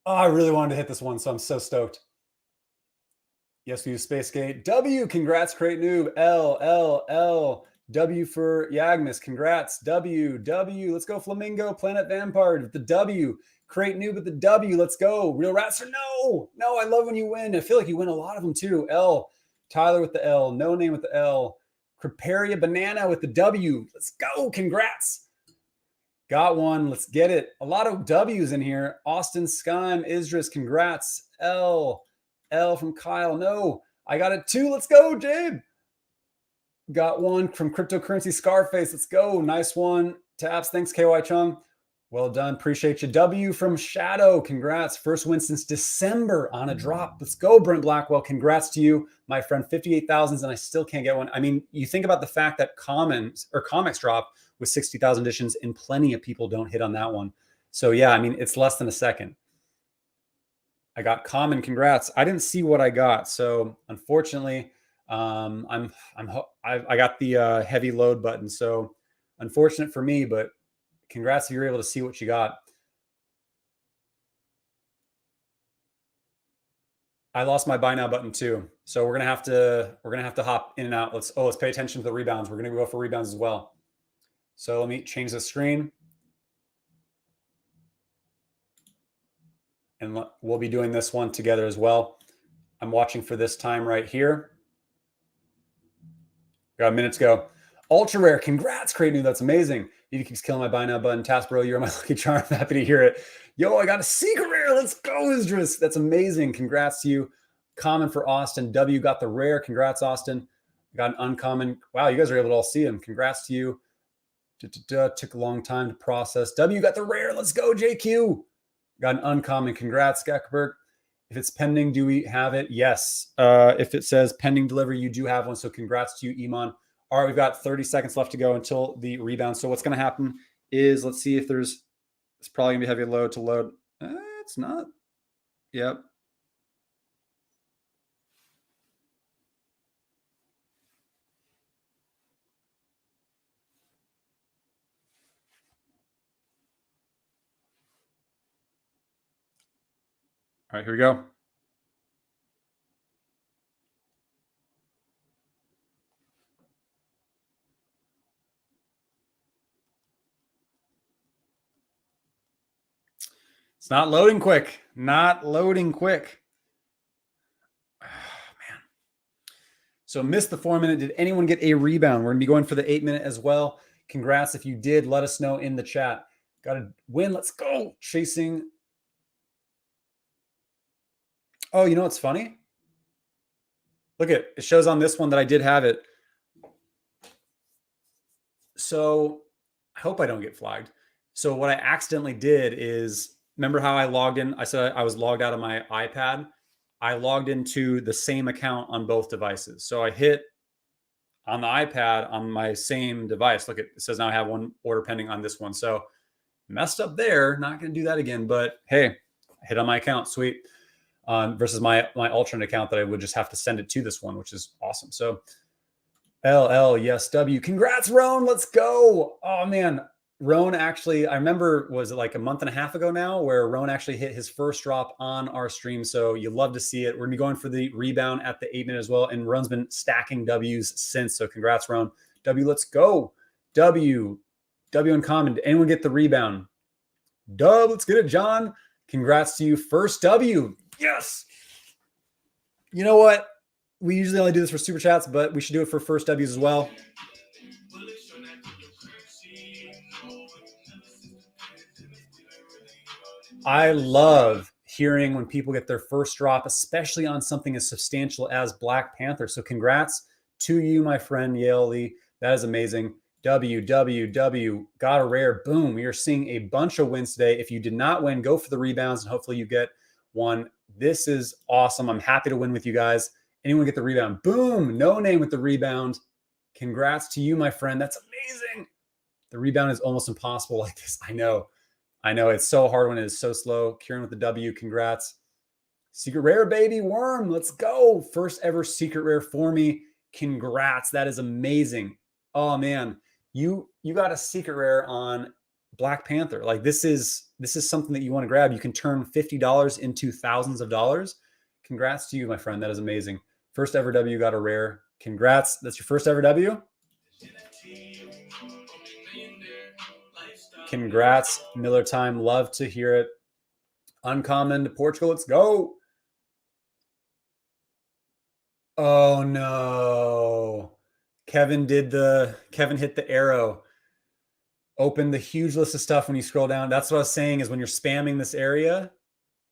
Oh, I really wanted to hit this one, so I'm so stoked. Yes, we use Space Gate. W, congrats, Crate Noob. L. W for Yagmis, congrats. W. Let's go, Flamingo. Planet Vampire with the W. Crate Noob with the W. Let's go. Real Ratster, no. I love when you win. I feel like you win a lot of them too. L. Tyler with the L. No Name with the L. Creparia Banana with the W. Let's go. Congrats. Got one. Let's get it. A lot of W's in here. Austin Skym, Isdris, congrats. L from Kyle. No, I got it 2. Let's go, Jabe. Got one from Cryptocurrency Scarface. Let's go. Nice one. Taps. Thanks, KY Chung. Well done. Appreciate you. W from Shadow. Congrats. First win since December on a drop. Let's go, Brent Blackwell. Congrats to you, my friend. 58,000s, and I still can't get one. I mean, you think about the fact that comics drop with 60,000 editions, and plenty of people don't hit on that one. So yeah, I mean, it's less than a second. I got common. Congrats. I didn't see what I got, so unfortunately, I got the heavy load button. So unfortunate for me, but congrats if you're able to see what you got. I lost my buy now button too. So we're gonna have to hop in and out. Let's pay attention to the rebounds. We're gonna go for rebounds as well. So let me change the screen. And we'll be doing this one together as well. I'm watching for this time right here. Got a minute to go. Ultra rare. Congrats, Creighton. That's amazing. He keeps killing my buy now button. Task bro, you're my lucky charm. Happy to hear it. Yo, I got a secret rare. Let's go, Idris. That's amazing. Congrats to you. Common for Austin. W got the rare. Congrats, Austin. Got an uncommon. Wow, you guys are able to all see him. Congrats to you. Took a long time to process. W got the rare. Let's go, JQ. Got an uncommon. Congrats, Geckerberg. If it's pending, do we have it? Yes. If it says pending delivery, you do have one. So congrats to you, Iman. All right, we've got 30 seconds left to go until the rebound. So what's going to happen is, let's see if it's probably going to be heavy load to load. It's not. Yep. All right, here we go. It's not loading quick. Not loading quick. Oh, man. So missed the 4 minute. Did anyone get a rebound? We're going to be going for the 8 minute as well. Congrats. If you did, let us know in the chat. Got to win. Let's go. Chasing. Oh, you know what's funny? Look at it. Shows on this one that I did have it. So I hope I don't get flagged. So what I accidentally did is, remember how I logged in? I said I was logged out of my iPad. I logged into the same account on both devices. So I hit on the iPad on my same device. Look, it says now I have one order pending on this one. So messed up there. Not going to do that again. But hey, I hit on my account. Sweet. Versus my alternate account that I would just have to send it to this one, which is awesome. So LL, yes, W. Congrats, Roan. Let's go. Oh, man. Roan actually, I remember, was it like a month and a half ago now, where Roan actually hit his first drop on our stream. So you love to see it. We're going to be going for the rebound at the 8 minute as well. And Roan's been stacking W's since. So congrats, Roan. W, let's go. W in common. Did anyone get the rebound? Dub, let's get it, John. Congrats to you. First W. Yes. You know what? We usually only do this for super chats, but we should do it for first W's as well. I love hearing when people get their first drop, especially on something as substantial as Black Panther. So congrats to you, my friend Yale Lee. That is amazing. W, got a rare. Boom. We are seeing a bunch of wins today. If you did not win, go for the rebounds and hopefully you get one. This is awesome. I'm happy to win with you guys. Anyone get the rebound? Boom. No name with the rebound. Congrats to you, my friend. That's amazing. The rebound is almost impossible like this. I know. It's so hard when it is so slow. Kieran with the W. Congrats. Secret rare, baby. Worm. Let's go. First ever secret rare for me. Congrats. That is amazing. Oh, man. You got a secret rare on Black Panther. Like, this is something that you want to grab. You can turn $50 into thousands of dollars. Congrats to you, my friend. That is amazing. First ever W got a rare. Congrats. That's your first ever W? Congrats, Miller Time. Love to hear it. Uncommon to Portugal. Let's go. Oh, no. Kevin hit the arrow. Open the huge list of stuff when you scroll down. That's what I was saying, is when you're spamming this area,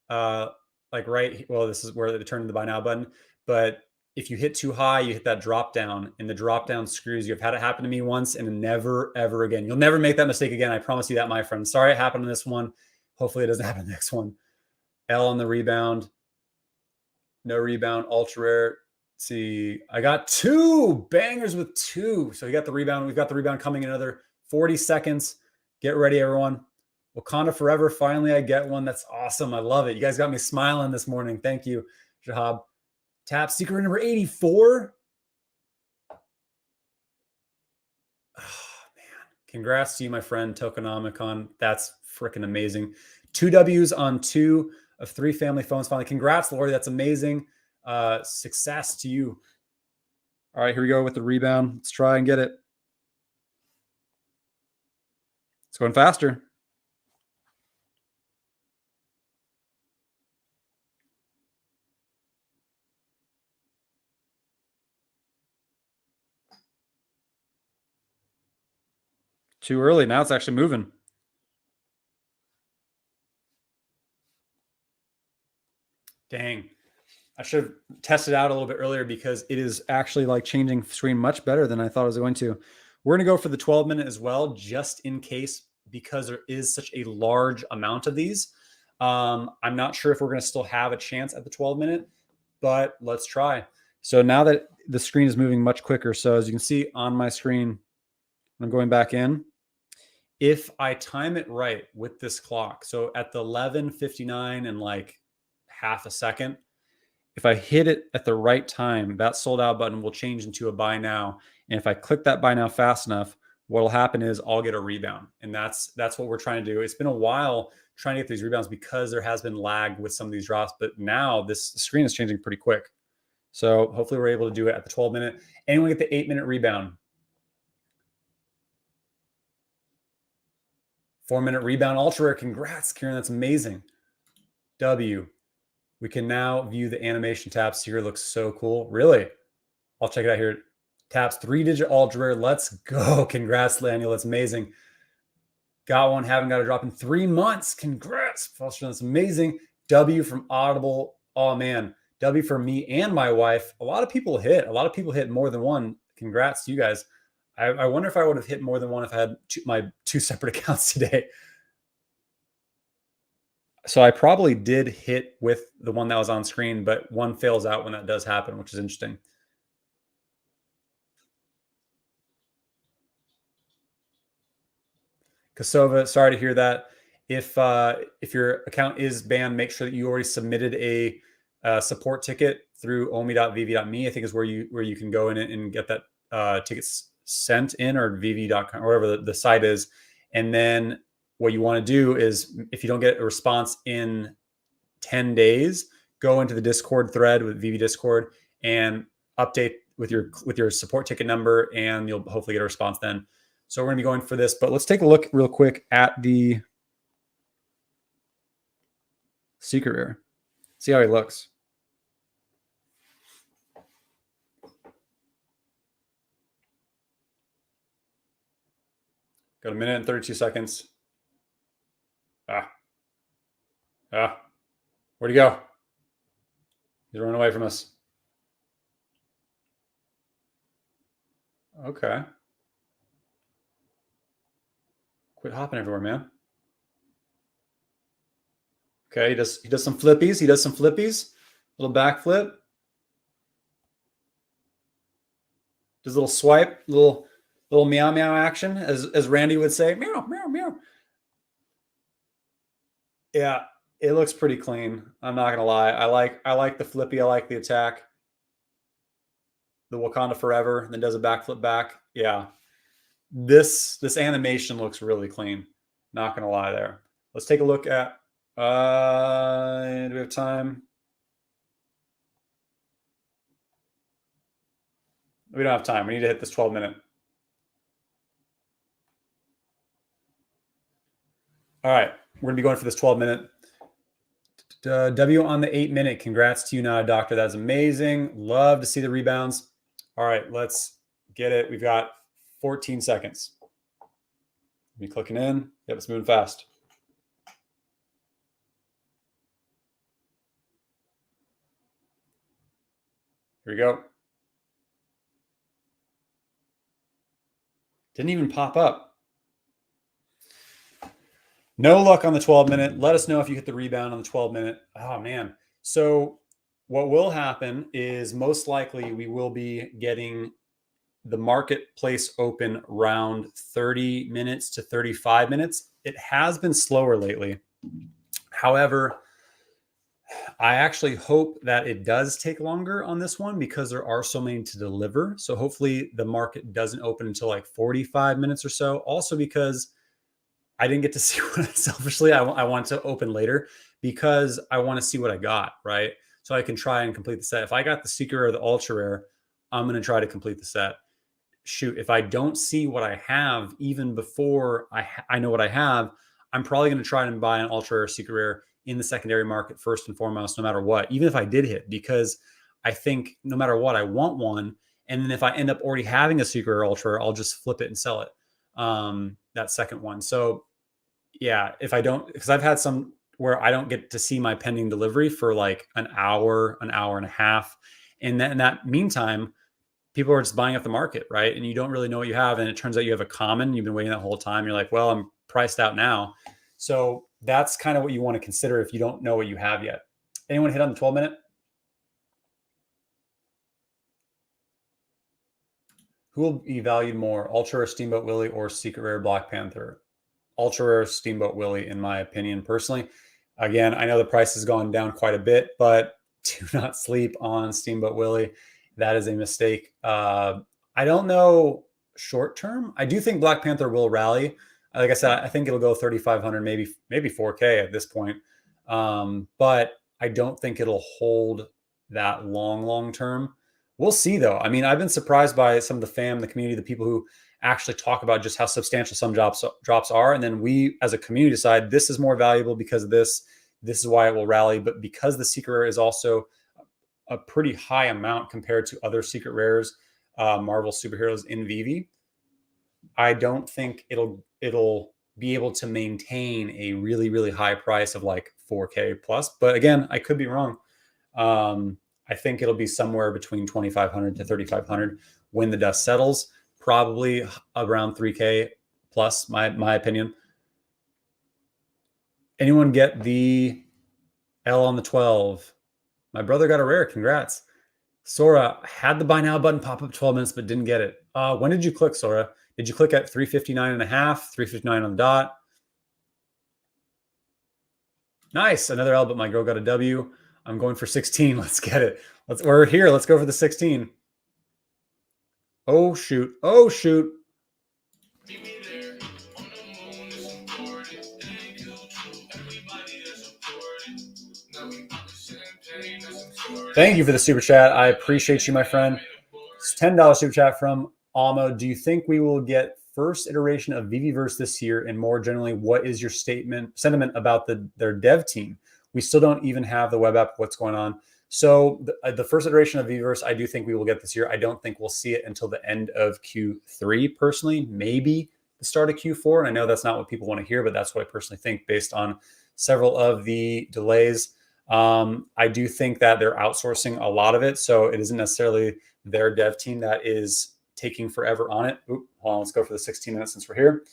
like this is where they turn to the buy now button. But if you hit too high, you hit that drop down, and the drop down screws you. I've had it happen to me once, and never, ever again. You'll never make that mistake again. I promise you that, my friend. Sorry it happened on this one. Hopefully it doesn't happen next one. L on the rebound. No rebound. Ultra rare. Let's see. I got two bangers with two. So you got the rebound. We've got the rebound coming in another 40 seconds. Get ready, everyone. Wakanda forever. Finally, I get one. That's awesome. I love it. You guys got me smiling this morning. Thank you, Jahab. Tap secret number 84. Oh, man. Congrats to you, my friend, Tokenomicon. That's freaking amazing. 2 W's on 2. of 3 family phones finally. Congrats, Lori. That's amazing. Success to you. All right, here we go with the rebound. Let's try and get it. It's going faster. Too early. Now it's actually moving. Dang. I should have tested out a little bit earlier because it is actually like changing screen much better than I thought it was going to. We're going to go for the 12-minute as well, just in case, because there is such a large amount of these. I'm not sure if we're going to still have a chance at the 12-minute, but let's try. So now that the screen is moving much quicker, so as you can see on my screen, I'm going back in. If I time it right with this clock, so at the 11:59 and like half a second, if I hit it at the right time, that sold out button will change into a buy now. And if I click that buy now fast enough, what'll happen is I'll get a rebound. And that's what we're trying to do. It's been a while trying to get these rebounds because there has been lag with some of these drops, but now this screen is changing pretty quick. So hopefully we're able to do it at the 12-minute. And we get the 8-minute rebound. 4-minute rebound ultra rare. Congrats, Kieran. That's amazing. W. We can now view the animation taps here. Looks so cool. Really? I'll check it out here. Taps 3-digit ultra rare. Let's go. Congrats, Daniel. That's amazing. Got one. Haven't got a drop in 3 months. Congrats. That's amazing. W from Audible. Oh, man. W for me and my wife. A lot of people hit. A lot of people hit more than one. Congrats to you guys. I wonder if I would have hit more than one if I had my 2 separate accounts today. So I probably did hit with the one that was on screen, but one fails out when that does happen, which is interesting. Kosova, sorry to hear that. If your account is banned, make sure that you already submitted a support ticket through omi.vv.me. I think is where you can go in and get that tickets sent in, or vv.com, or whatever the site is. And then what you want to do is, if you don't get a response in 10 days, go into the Discord thread with VV Discord and update with your support ticket number, and you'll hopefully get a response then. So we're going to be going for this, but let's take a look real quick at the secret rare. See how he looks. Got a minute and 32 seconds. Where'd he go? He's running away from us. Okay. Quit hopping everywhere, man. Okay, he does some flippies. He does some flippies. Little backflip. Does a little swipe, little meow meow action, as Randy would say. Meow, meow, meow. Yeah, it looks pretty clean. I'm not gonna lie. I like the flippy. I like the attack. The Wakanda Forever, then does a backflip back. Yeah, this animation looks really clean. Not gonna lie there. Let's take a look at. Do we have time? We don't have time. We need to hit this 12-minute. All right, we're gonna be going for this 12-minute. W on the 8-minute. Congrats to you, not a doctor. That's amazing. Love to see the rebounds. All right, let's get it. We've got 14 seconds. Me clicking in. Yep, it's moving fast. Here we go. Didn't even pop up. No luck on the 12-minute. Let us know if you hit the rebound on the 12-minute. Oh, man. So what will happen is most likely we will be getting the marketplace open around 30 minutes to 35 minutes. It has been slower lately. However, I actually hope that it does take longer on this one because there are so many to deliver. So hopefully the market doesn't open until like 45 minutes or so. Also because I didn't get to see one selfishly. I want to open later because I want to see what I got, right? So I can try and complete the set. If I got the secret or the ultra rare, I'm going to try to complete the set. Shoot, if I don't see what I have even before I know what I have, I'm probably going to try and buy an ultra rare secret rare in the secondary market first and foremost, no matter what, even if I did hit, because I think no matter what, I want one. And then if I end up already having a secret or ultra, I'll just flip it and sell it. That second one. So yeah, if I don't, because I've had some where I don't get to see my pending delivery for like an hour and a half. And then in that meantime, people are just buying up the market, right? And you don't really know what you have. And it turns out you have a common, you've been waiting that whole time. You're like, well, I'm priced out now. So that's kind of what you want to consider if you don't know what you have yet. Anyone hit on the 12-minute? Who will be valued more, Ultra Rare Steamboat Willie or Secret Rare Black Panther? Ultra Rare Steamboat Willie, in my opinion, personally. Again, I know the price has gone down quite a bit, but do not sleep on Steamboat Willie. That is a mistake. I don't know short term. I do think Black Panther will rally. Like I said, I think it'll go 3,500, maybe 4K at this point. But I don't think it'll hold that long term. We'll see though. I mean, I've been surprised by some of the fam, the community, the people who actually talk about just how substantial some drops are. And then we as a community decide this is more valuable because of this. This is why it will rally. But because the secret rare is also a pretty high amount compared to other secret rares, Marvel superheroes in Veve, I don't think it'll be able to maintain a really high price of like 4K plus. But again, I could be wrong. I think it'll be somewhere between 2,500 to 3,500 when the dust settles, probably around 3K plus, my opinion. Anyone get the L on the 12? My brother got a rare. Congrats. Sora had the buy now button pop up 12 minutes, but didn't get it. When did you click, Sora? Did you click at 359 and a half, 359 on the dot? Nice. Another L, but my girl got a W. I'm going for 16. Let's get it. We're here. Let's go for the 16. Oh, shoot. Oh, shoot. Thank you for the super chat. I appreciate you, my friend. It's $10 super chat from Amo. Do you think we will get first iteration of Veveverse this year? And more generally, what is your sentiment about their dev team? We still don't even have the web app. What's going on? So the first iteration of Veveverse, I do think we will get this year. I don't think we'll see it until the end of Q3, personally. Maybe the start of Q4. And I know that's not what people want to hear, but that's what I personally think based on several of the delays. I do think that they're outsourcing a lot of it. So it isn't necessarily their dev team that is taking forever on it. Hold on, let's go for the 16 minutes since we're here.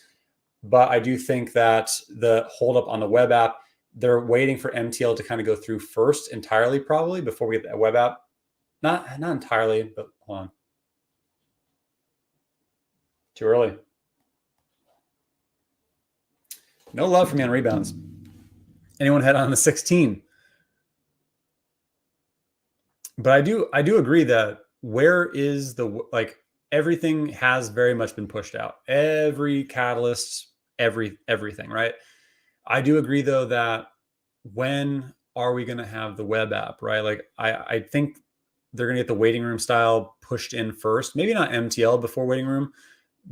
But I do think that the holdup on the web app, they're waiting for MTL to kind of go through first entirely, probably before we get that web app. Not entirely, but hold on. Too early. No love for me on rebounds. Anyone head on the 16? But I do agree that where is the, like, everything has very much been pushed out. Every catalyst, everything, right? I do agree though that when are we going to have the web app, right? Like I think they're going to get the waiting room style pushed in first, maybe not MTL before waiting room,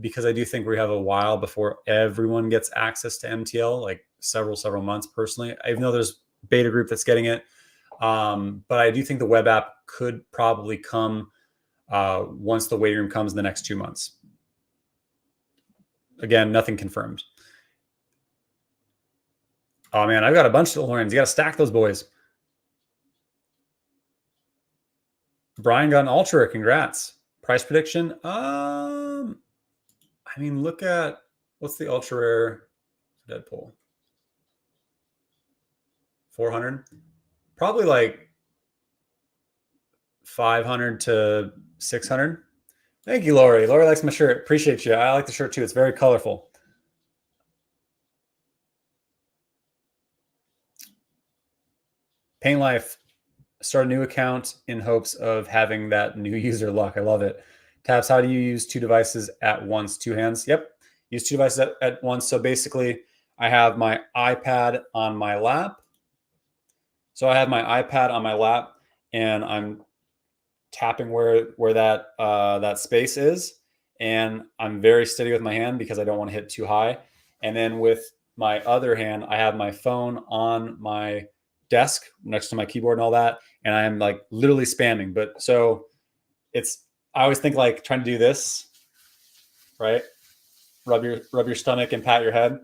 because I do think we have a while before everyone gets access to MTL, like several months personally, even though there's beta group that's getting it. But I do think the web app could probably come once the waiting room comes in the next 2 months. Again, nothing confirmed. Oh man, I've got a bunch of DeLoreans. You got to stack those boys. Brian got an ultra. Congrats. Price prediction. I mean, look at what's the ultra rare Deadpool. 400. Probably like 500 to 600. Thank you, Lori. Lori likes my shirt. Appreciate you. I like the shirt too. It's very colorful. Paint Life, start a new account in hopes of having that new user luck. I love it. Taps, how do you use two devices at once? Two hands? Yep. Use two devices at once. So basically, I have my iPad on my lap, So I have my iPad on my lap and I'm tapping where that space is, and I'm very steady with my hand because I don't want to hit too high. And then with my other hand, I have my phone on my desk next to my keyboard and all that, and I'm like literally spamming. But so it's I always think like trying to do this, right? Rub your stomach and pat your head.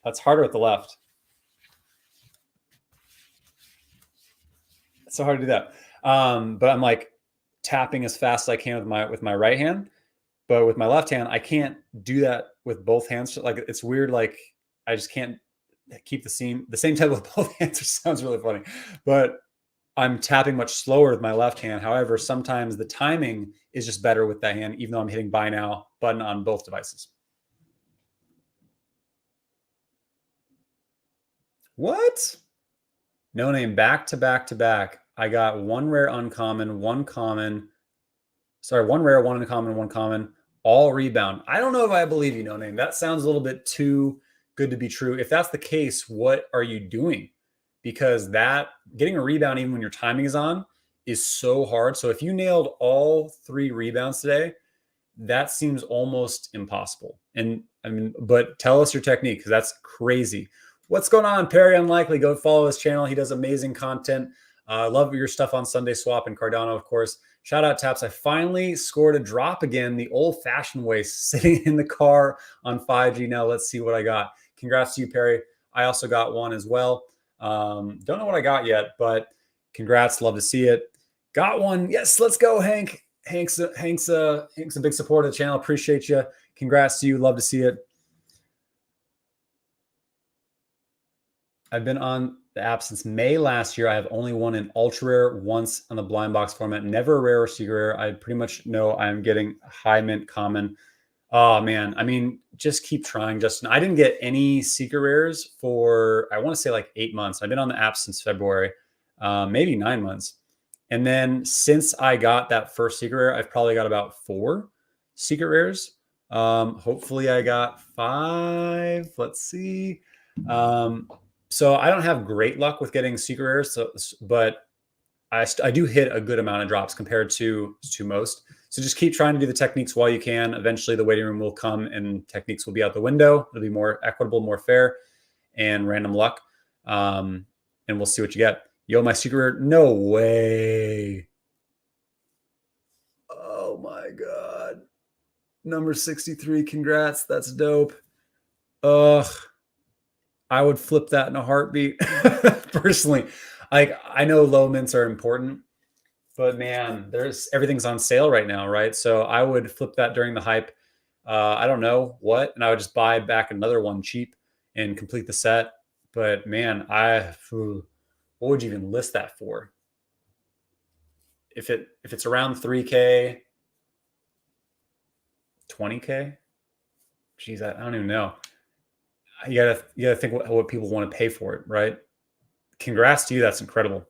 That's harder with the left. It's so hard to do that. But I'm like tapping as fast as I can with my right hand, but with my left hand, I can't do that with both hands. Like it's weird. Like I just can't keep the same tempo with both hands. It sounds really funny, but I'm tapping much slower with my left hand. However, sometimes the timing is just better with that hand, even though I'm hitting buy now button on both devices. What? No name back to back to back. I got one rare uncommon, one common. Sorry, one rare, one uncommon, one common, all rebound. I don't know if I believe you, no name. That sounds a little bit too good to be true. If that's the case, what are you doing? Because that getting a rebound, even when your timing is on, is so hard. So if you nailed all 3 rebounds today, that seems almost impossible. And I mean, but tell us your technique because that's crazy. What's going on, Perry Unlikely? Go follow his channel. He does amazing content. Love your stuff on Sunday Swap and Cardano, of course. Shout out Taps. I finally scored a drop again, the old-fashioned way, sitting in the car on 5G. Now let's see what I got. Congrats to you, Perry. I also got one as well. Don't know what I got yet, but congrats. Love to see it. Got one. Yes, let's go, Hank. Hank's a big supporter of the channel. Appreciate you. Congrats to you. Love to see it. I've been on the app since May last year. I have only won an ultra rare once on the blind box format. Never a rare or secret rare. I pretty much know I'm getting high mint common. Oh man, I mean, just keep trying, Justin. I didn't get any secret rares for I want to say like 8 months. I've been on the app since February, maybe 9 months. And then since I got that first secret rare, I've probably got about 4 secret rares. Hopefully I got 5. Let's see. So I don't have great luck with getting secret rares, but I do hit a good amount of drops compared to most. So just keep trying to do the techniques while you can. Eventually the waiting room will come and techniques will be out the window. It'll be more equitable, more fair, and random luck. And we'll see what you get. Yo, my secret rare. No way. Oh my God. Number 63. Congrats. That's dope. Ugh. I would flip that in a heartbeat. Personally, like I know low mints are important, but man, everything's on sale right now, right? So I would flip that during the hype. I don't know what, and I would just buy back another one cheap and complete the set. But man, what would you even list that for? If it's around 3K, 20K, geez, I don't even know. You gotta think what people want to pay for it, right? Congrats to you. That's incredible.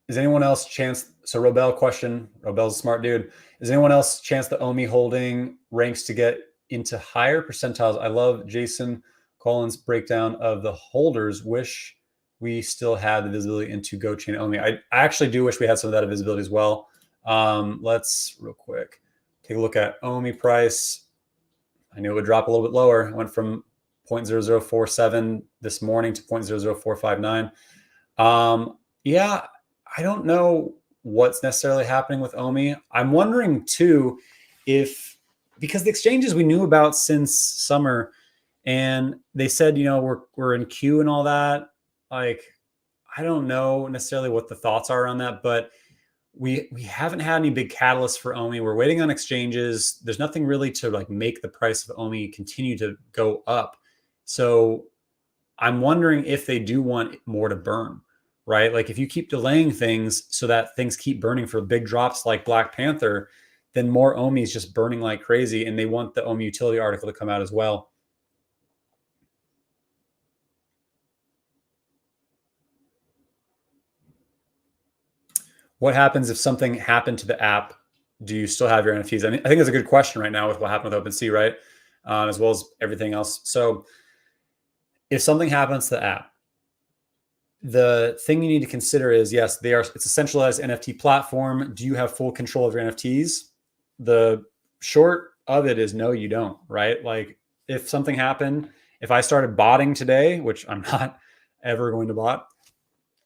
Is anyone else chance? So Robel question. Robel's a smart dude. Is anyone else chance the Omi holding ranks to get into higher percentiles? I love Jason Collins' breakdown of the holders. Wish we still had the visibility into GoChain Omi. I actually do wish we had some of that visibility as well. Let's real quick take a look at Omi price. I knew it would drop a little bit lower. It went from 0.0047 this morning to 0.00459. Yeah, I don't know what's necessarily happening with Omi. I'm wondering too because the exchanges we knew about since summer, and they said, we're in queue and all that. Like, I don't know necessarily what the thoughts are on that, but we haven't had any big catalysts for Omi. We're waiting on exchanges. There's nothing really to like make the price of Omi continue to go up. So I'm wondering if they do want more to burn, right? Like if you keep delaying things so that things keep burning for big drops like Black Panther, then more Omi is just burning like crazy, and they want the Omi utility article to come out as well. What happens if something happened to the app? Do you still have your NFTs? I think that's a good question right now with what happened with OpenSea, right? As well as everything else. So if something happens to the app, the thing you need to consider is, yes, it's a centralized NFT platform. Do you have full control of your NFTs? The short of it is no, you don't, right? Like if something happened, if I started botting today, which I'm not ever going to bot,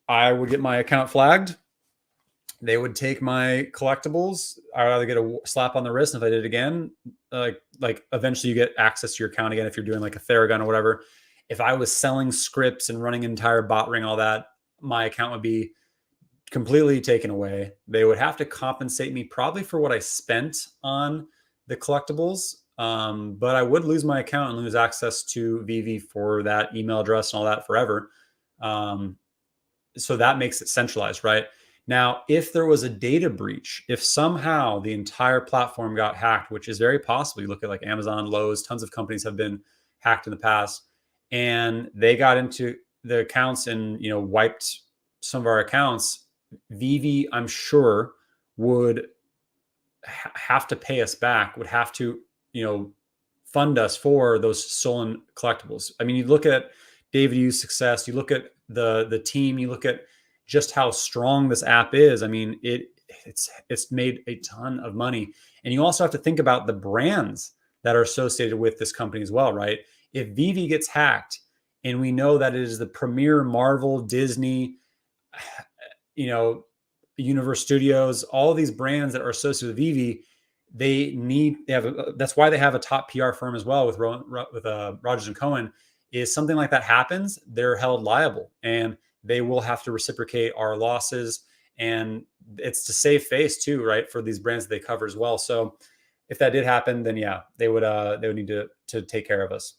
I would get my account flagged. They would take my collectibles. I'd either get a slap on the wrist. And if I did it again, like eventually you get access to your account again if you're doing like a Theragun or whatever. If I was selling scripts and running an entire bot ring, all that, my account would be completely taken away. They would have to compensate me probably for what I spent on the collectibles. But I would lose my account and lose access to Veve for that email address and all that forever. So that makes it centralized, right? Now, if there was a data breach, if somehow the entire platform got hacked, which is very possible, you look at like Amazon, Lowe's, tons of companies have been hacked in the past, and they got into the accounts and wiped some of our accounts, Veve, I'm sure, would have to pay us back, would have to fund us for those stolen collectibles. I mean, you look at David Yu's success, you look at the team, you look at just how strong this app is. I mean, it's made a ton of money. And you also have to think about the brands that are associated with this company as well, right? If Veve gets hacked and we know that it is the premier Marvel, Disney, Universe Studios, all of these brands that are associated with Veve, that's why they have a top PR firm as well with Rogers and Cohen. Is something like that happens, they're held liable and they will have to reciprocate our losses. And it's to save face too, right? For these brands that they cover as well. So if that did happen, then yeah, they would need to take care of us.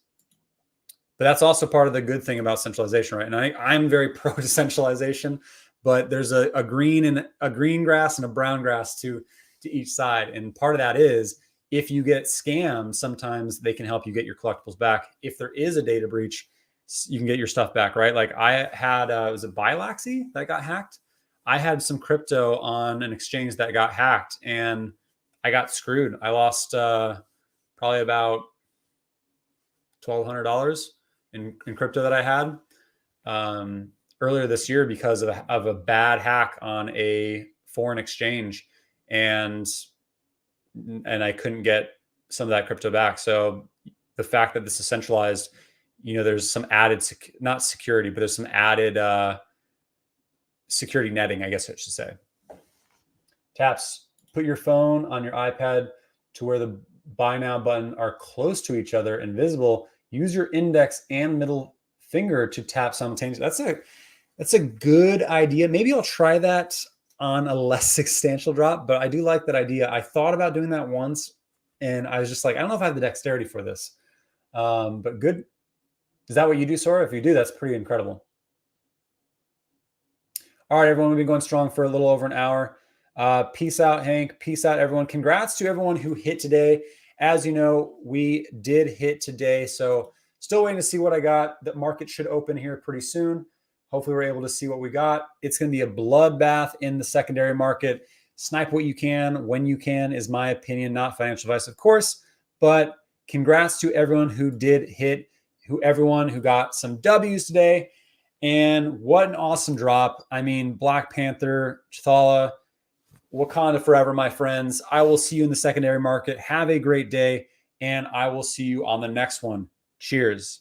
But that's also part of the good thing about centralization, right? And I'm very pro decentralization, but there's a green grass and a brown grass to each side. And part of that is if you get scammed, sometimes they can help you get your collectibles back. If there is a data breach, you can get your stuff back, right? Like I had, was it Bilaxy that got hacked? I had some crypto on an exchange that got hacked and I got screwed. I lost probably about $1,200 in crypto that I had earlier this year because of a bad hack on a foreign exchange. And I couldn't get some of that crypto back. So the fact that this is centralized, there's some added, not security, but there's some added security netting, I guess I should say. Taps, put your phone on your iPad to where the buy now button are close to each other and visible. Use your index and middle finger to tap simultaneously. That's a good idea. Maybe I'll try that on a less substantial drop, but I do like that idea. I thought about doing that once and I was just like, I don't know if I have the dexterity for this. But good. Is that what you do, Sora? If you do, that's pretty incredible. All right, everyone, we've been going strong for a little over an hour. Peace out, Hank. Peace out, everyone. Congrats to everyone who hit today. As you know, we did hit today. So still waiting to see what I got. The market should open here pretty soon. Hopefully we're able to see what we got. It's going to be a bloodbath in the secondary market. Snipe what you can when you can is my opinion, not financial advice, of course. But congrats to everyone who did hit, everyone who got some W's today. And what an awesome drop. I mean, Black Panther, T'Challa, Wakanda forever, my friends. I will see you in the secondary market. Have a great day, and I will see you on the next one. Cheers.